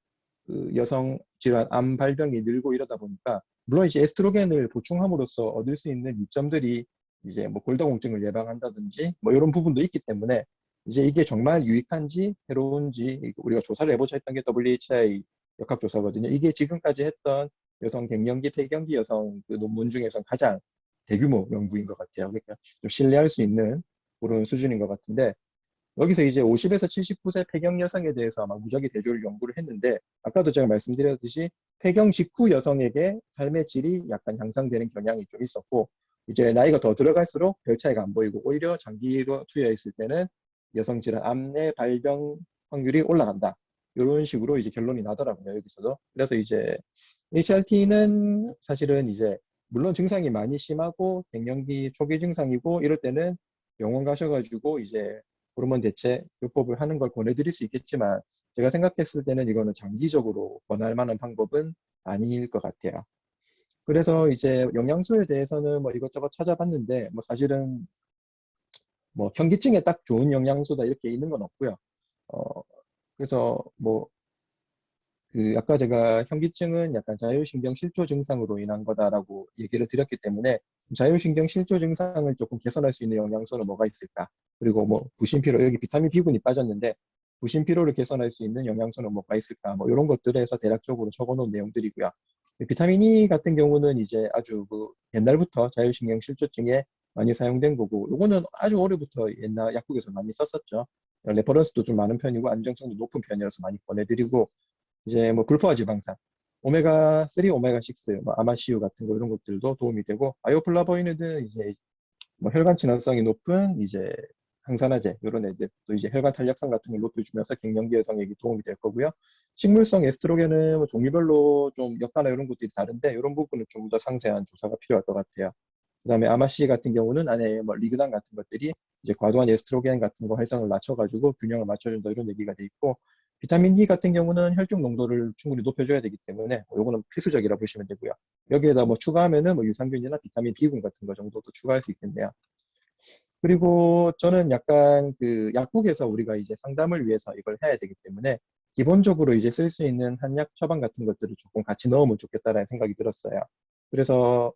그 여성 질환, 암 발병이 늘고 이러다 보니까 물론 이제 에스트로겐을 보충함으로써 얻을 수 있는 이점들이 이제 뭐 골다공증을 예방한다든지 뭐 이런 부분도 있기 때문에 이제 이게 정말 유익한지 해로운지 우리가 조사를 해보자 했던 게 WHI 역학조사거든요. 이게 지금까지 했던 여성 갱년기, 폐경기 여성 그 논문 중에서 가장 대규모 연구인 것 같아요. 그러니까 좀 신뢰할 수 있는 그런 수준인 것 같은데 여기서 이제 50에서 79세 폐경 여성에 대해서 아마 무작위 대조를 연구를 했는데 아까도 제가 말씀드렸듯이 폐경 직후 여성에게 삶의 질이 약간 향상되는 경향이 좀 있었고 이제 나이가 더 들어갈수록 별 차이가 안 보이고 오히려 장기로 투여해 있을 때는 여성 질환 암내 발병 확률이 올라간다. 이런 식으로 이제 결론이 나더라고요, 여기서도. 그래서 이제 HRT는 사실은 이제 물론 증상이 많이 심하고 갱년기 초기 증상이고 이럴 때는 병원 가셔가지고 이제 호르몬 대체 요법을 하는 걸 권해드릴 수 있겠지만 제가 생각했을 때는 이거는 장기적으로 권할 만한 방법은 아닐 것 같아요. 그래서 이제 영양소에 대해서는 뭐 이것저것 찾아봤는데 뭐 사실은 뭐 현기증에 딱 좋은 영양소다 이렇게 있는 건 없고요. 그래서 뭐 그 아까 제가 현기증은 약간 자율신경 실조 증상으로 인한 거다라고 얘기를 드렸기 때문에 자율신경 실조 증상을 조금 개선할 수 있는 영양소는 뭐가 있을까? 그리고 뭐 부신피로 여기 비타민 B군이 빠졌는데 부신피로를 개선할 수 있는 영양소는 뭐가 있을까? 뭐 이런 것들에서 대략적으로 적어놓은 내용들이고요. 비타민 E 같은 경우는 이제 아주 그 옛날부터 자율신경 실조증에 많이 사용된 거고 이거는 아주 오래부터 옛날 약국에서 많이 썼었죠. 레퍼런스도 좀 많은 편이고 안정성도 높은 편이어서 많이 권해드리고 이제 뭐 불포화 지방산, 오메가3, 오메가6, 뭐 아마시유 같은 거 이런 것들도 도움이 되고 바이오플라보이드는 이제 뭐 혈관 친화성이 높은 이제 항산화제 이런 애들 또 이제 혈관 탄력성 같은 걸 높여주면서 갱년기 여성에게 도움이 될 거고요. 식물성 에스트로겐은 뭐 종류별로 좀 역할이나 이런 것들이 다른데 이런 부분은 좀 더 상세한 조사가 필요할 것 같아요. 그다음에 아마씨 같은 경우는 안에 뭐 리그당 같은 것들이 이제 과도한 에스트로겐 같은 거 활성을 낮춰가지고 균형을 맞춰준다 이런 얘기가 돼 있고 비타민 E 같은 경우는 혈중 농도를 충분히 높여줘야 되기 때문에 요거는 필수적이라 보시면 되고요. 여기에다 뭐 추가하면은 뭐 유산균이나 비타민 B군 같은 거 정도도 추가할 수 있겠네요. 그리고 저는 약간 그 약국에서 우리가 이제 상담을 위해서 이걸 해야 되기 때문에 기본적으로 이제 쓸 수 있는 한약 처방 같은 것들을 조금 같이 넣으면 좋겠다라는 생각이 들었어요. 그래서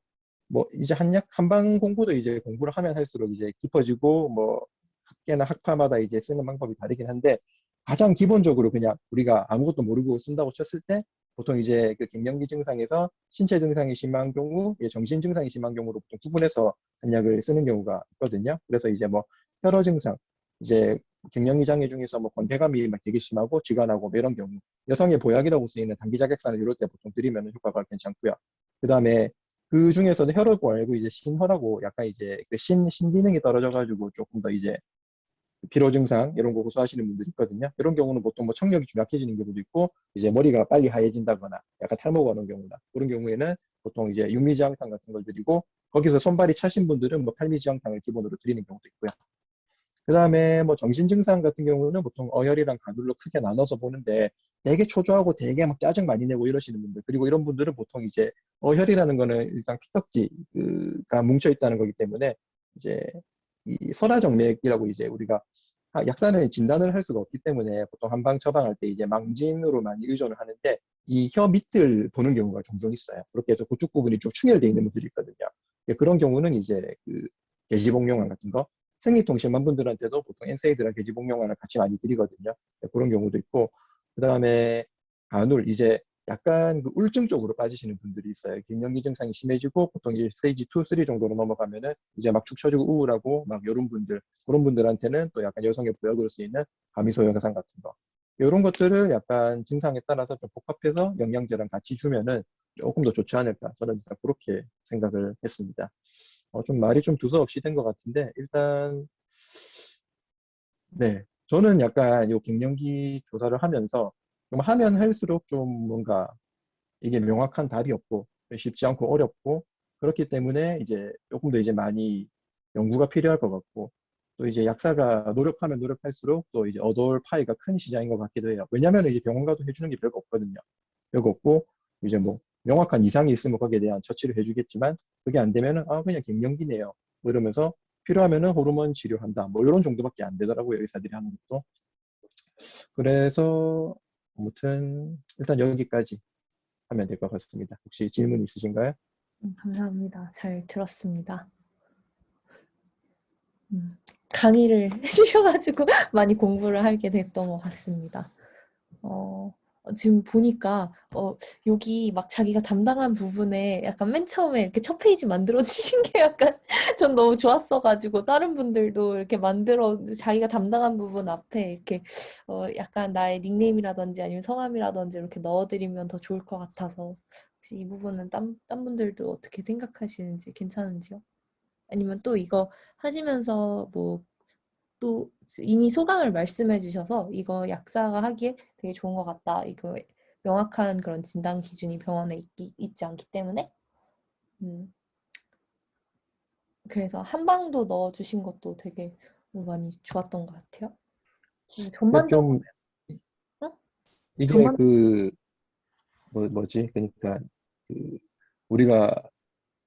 뭐 이제 한약 한방 공부도 이제 공부를 하면 할수록 이제 깊어지고 뭐 학계나 학파마다 이제 쓰는 방법이 다르긴 한데 가장 기본적으로 그냥 우리가 아무것도 모르고 쓴다고 쳤을 때 보통 이제 그 갱년기 증상에서 신체 증상이 심한 경우, 정신 증상이 심한 경우로 보통 구분해서 한약을 쓰는 경우가 있거든요. 그래서 이제 뭐 혈어 증상, 이제 갱년기 장애 중에서 뭐 권태감이 막 되게 심하고 쥐간하고 뭐 이런 경우, 여성의 보약이라고 쓰이는 당기자객산을 이럴 때 보통 드리면 효과가 괜찮고요. 그 다음에 그 중에서도 혈을 말고 이제 신혈하고 약간 이제 그 신기능이 떨어져가지고 조금 더 이제 피로 증상 이런 거 호소하시는 분들이 있거든요. 이런 경우는 보통 뭐 청력이 좀 약해지는 경우도 있고 이제 머리가 빨리 하얘진다거나 약간 탈모가 오는 경우나 그런 경우에는 보통 이제 육미지향탕 같은 걸 드리고 거기서 손발이 차신 분들은 뭐 팔미지향탕을 기본으로 드리는 경우도 있고요. 그 다음에 뭐 정신 증상 같은 경우는 보통 어혈이랑 가눌로 크게 나눠서 보는데 되게 초조하고 되게 막 짜증 많이 내고 이러시는 분들 그리고 이런 분들은 보통 이제 어혈이라는 거는 일단 피떡지가 뭉쳐 있다는 거기 때문에 이제 이 설화정맥이라고 이제 우리가 약사는 진단을 할 수가 없기 때문에 보통 한방 처방할 때 이제 망진으로 많이 의존을 하는데 이 혀 밑을 보는 경우가 종종 있어요. 그렇게 해서 그쪽 부분이 좀 충혈되어 있는 분들이 있거든요. 그런 경우는 이제 그 개지복용환 같은 거 생리통실만 분들한테도 보통 엔세이드랑 개지복용환을 같이 많이 드리거든요. 그런 경우도 있고 그 다음에 간울 이제 약간 그 우울증 쪽으로 빠지시는 분들이 있어요. 갱년기 증상이 심해지고 보통 이제 스테이지 2, 3 정도로 넘어가면은 이제 막 축 처지고 우울하고 막 이런 분들 그런 분들한테는 또 약간 여성의 보약으로 쓰이는 가미소 영상 같은 거 이런 것들을 약간 증상에 따라서 좀 복합해서 영양제랑 같이 주면은 조금 더 좋지 않을까 저는 진짜 그렇게 생각을 했습니다. 좀 말이 좀 두서없이 된 것 같은데 일단 네 저는 약간 요 갱년기 조사를 하면서 좀 하면 할수록 좀 뭔가 이게 명확한 답이 없고 쉽지 않고 어렵고 그렇기 때문에 이제 조금 더 이제 많이 연구가 필요할 것 같고 또 이제 약사가 노력하면 노력할수록 또 이제 얻어올 파이가 큰 시장인 것 같기도 해요. 왜냐하면 이제 병원 가도 해주는 게 별거 없거든요. 별거 없고 이제 뭐 명확한 이상이 있으면 거기에 대한 처치를 해주겠지만 그게 안 되면은 그냥 갱년기네요. 뭐 이러면서 필요하면은 호르몬 치료한다. 뭐 이런 정도밖에 안 되더라고요. 의사들이 하는 것도. 그래서 아무튼 일단 여기까지 하면 될 것 같습니다. 혹시 질문 있으신가요? 감사합니다. 잘 들었습니다. 강의를 해주셔가지고 많이 공부를 하게 됐던 것 같습니다. 지금 보니까 여기 막 자기가 담당한 부분에 약간 맨 처음에 이렇게 첫 페이지 만들어 주신 게 약간 전 너무 좋았어가지고 다른 분들도 이렇게 만들어 자기가 담당한 부분 앞에 이렇게 약간 나의 닉네임이라든지 아니면 성함이라든지 이렇게 넣어드리면 더 좋을 것 같아서 혹시 이 부분은 딴 분들도 어떻게 생각하시는지 괜찮은지요? 아니면 또 이거 하시면서 뭐 또 이미 소감을 말씀해 주셔서 이거 약사가 하기에 되게 좋은 것 같다. 이거 명확한 그런 진단 기준이 병원에 있지 않기 때문에 그래서 한방도 넣어주신 것도 되게 많이 좋았던 것 같아요. 그러니까 전반적으로 좀 어? 이게 전반 그 뭐지? 그러니까 그 우리가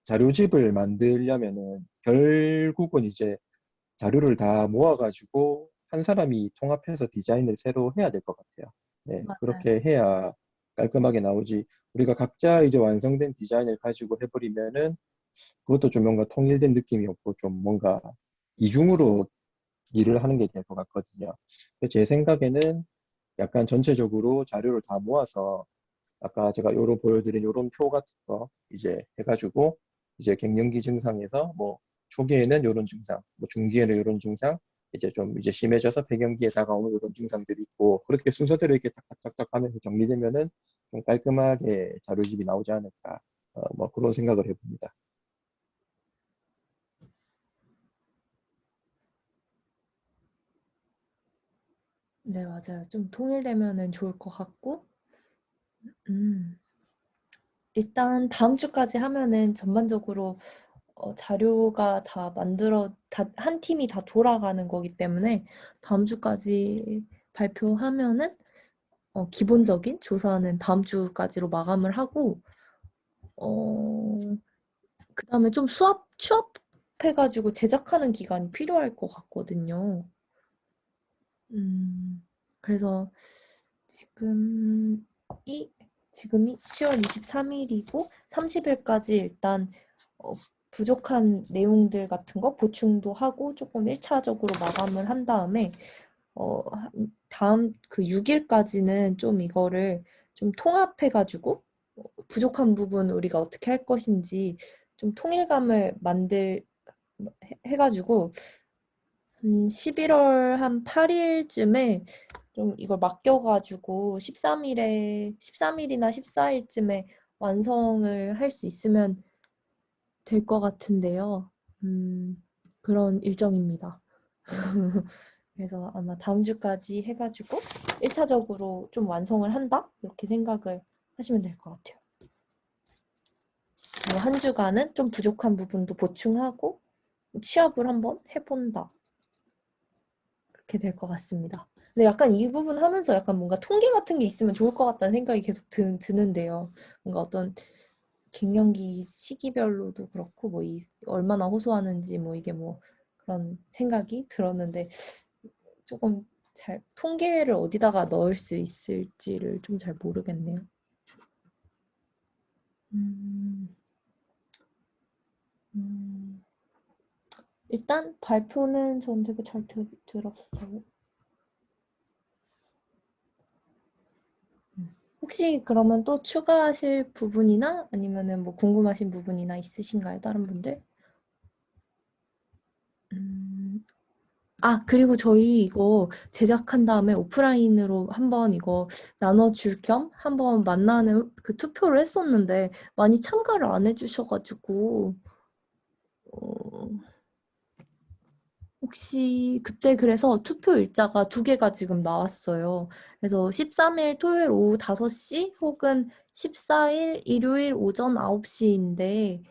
자료집을 만들려면은 결국은 이제 자료를 다 모아가지고 한 사람이 통합해서 디자인을 새로 해야 될 것 같아요. 네, 맞아요. 그렇게 해야 깔끔하게 나오지. 우리가 각자 이제 완성된 디자인을 가지고 해버리면은 그것도 좀 뭔가 통일된 느낌이 없고 좀 뭔가 이중으로 일을 하는 게 될 것 같거든요. 그래서 제 생각에는 약간 전체적으로 자료를 다 모아서 아까 제가 요런 보여드린 요런 표 같은 거 이제 해가지고 이제 갱년기 증상에서 뭐 초기에는 요런 증상, 뭐 중기에는 요런 증상, 이제 좀 이제 심해져서 폐경기에 다가오는 요런 증상들이 있고 그렇게 순서대로 이렇게 탁탁탁탁 하면서 정리되면은 좀 깔끔하게 자료집이 나오지 않을까 뭐 그런 생각을 해봅니다. 네, 맞아요. 좀 통일되면은 좋을 것 같고 음. 일단 다음 주까지 하면은 전반적으로 자료가 다 한 팀이 다 돌아가는 거기 때문에 다음 주까지 발표하면은 기본적인 조사는 다음 주까지로 마감을 하고 그다음에 좀 취업해가지고 제작하는 기간이 필요할 것 같거든요. 그래서 지금이 지금이 10월 23일이고 30일까지 일단 부족한 내용들 같은 거 보충도 하고 조금 1차적으로 마감을 한 다음에 다음 그 6일까지는 좀 이거를 좀 통합해가지고 부족한 부분 우리가 어떻게 할 것인지 좀 통일감을 해가지고 11월 한 8일쯤에 좀 이걸 맡겨가지고 13일이나 14일쯤에 완성을 할 수 있으면 될 것 같은데요. 그런 일정입니다. 그래서 아마 다음 주까지 해가지고 1차적으로 좀 완성을 한다? 이렇게 생각을 하시면 될 것 같아요. 한 주간은 좀 부족한 부분도 보충하고 취업을 한번 해본다. 그렇게 될 것 같습니다. 근데 약간 이 부분 하면서 약간 뭔가 통계 같은 게 있으면 좋을 것 같다는 생각이 계속 드는데요. 뭔가 어떤 갱년기 시기별로도 그렇고 얼마나 호소하는지 이게 그런 생각이 들었는데 조금 잘 통계를 어디다가 넣을 수 있을지를 좀 잘 모르겠네요. 일단 발표는 전 되게 잘 들었어요. 혹시 그러면 또 추가하실 부분이나 아니면은 뭐 궁금하신 부분이나 있으신가요? 다른 분들? 아, 그리고 저희 이거 제작한 다음에 오프라인으로 한번 이거 나눠줄 겸 한번 만나는 그 투표를 했었는데 많이 참가를 안 해주셔가지고 혹시 그때 그래서 투표 일자가 2개가 지금 나왔어요. 그래서 13일 토요일 오후 5시 혹은 14일 일요일 오전 9시인데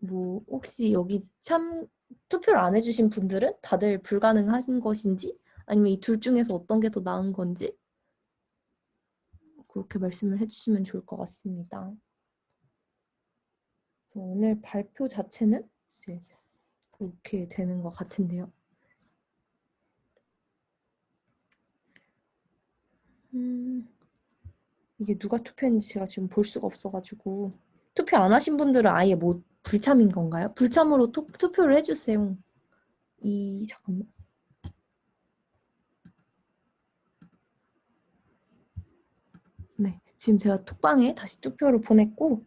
뭐 혹시 여기 투표를 안 해주신 분들은 다들 불가능한 것인지 아니면 이 둘 중에서 어떤 게 더 나은 건지 그렇게 말씀을 해주시면 좋을 것 같습니다. 그래서 오늘 발표 자체는 이제 이렇게 되는 것 같은데요. 이게 누가 투표했는지 제가 지금 볼 수가 없어가지고 투표 안 하신 분들은 아예 뭐 불참인 건가요? 불참으로 투표를 해주세요. 잠깐만. 네, 지금 제가 톡방에 다시 투표를 보냈고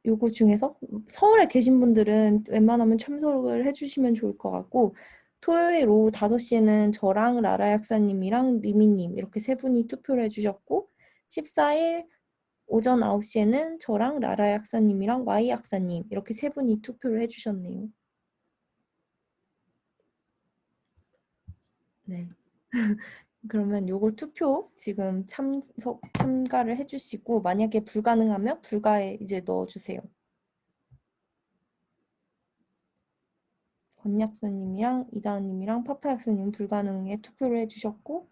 요거 중에서 서울에 계신 분들은 웬만하면 참석을 해주시면 좋을 것 같고 토요일 오후 5시에는 저랑 라라 약사님이랑 리미님 이렇게 3분이 투표를 해주셨고 14일 오전 9시에는 저랑 라라 약사님이랑 Y 약사님 이렇게 3분이 투표를 해주셨네요. 네. 그러면 요거 투표 지금 참가를 해주시고 만약에 불가능하면 불가에 이제 넣어주세요. 권 약사님이랑 이다은님이랑 파파 약사님 불가능에 투표를 해주셨고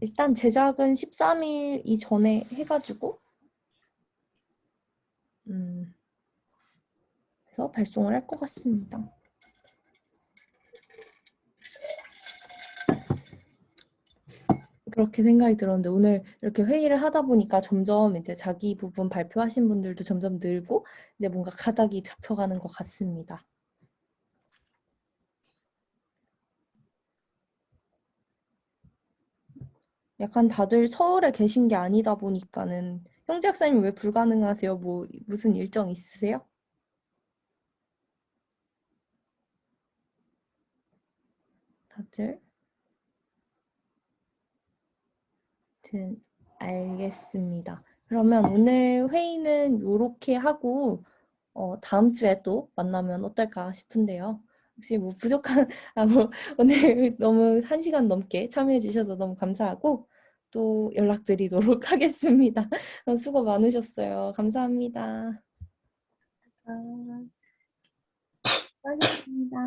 일단 제작은 13일 이전에 해가지고 그래서 발송을 할 것 같습니다. 그렇게 생각이 들었는데 오늘 이렇게 회의를 하다 보니까 점점 이제 자기 부분 발표하신 분들도 점점 늘고 이제 뭔가 가닥이 잡혀가는 것 같습니다. 약간 다들 서울에 계신 게 아니다 보니까는 형제 학사님 왜 불가능하세요? 뭐 무슨 일정 있으세요? 다들? 알겠습니다. 그러면 오늘 회의는 이렇게 하고 다음 주에 또 만나면 어떨까 싶은데요. 혹시 뭐 부족한 뭐 오늘 너무 1시간 넘게 참여해 주셔서 너무 감사하고 또 연락드리도록 하겠습니다. 수고 많으셨어요. 감사합니다. 수고하셨습니다.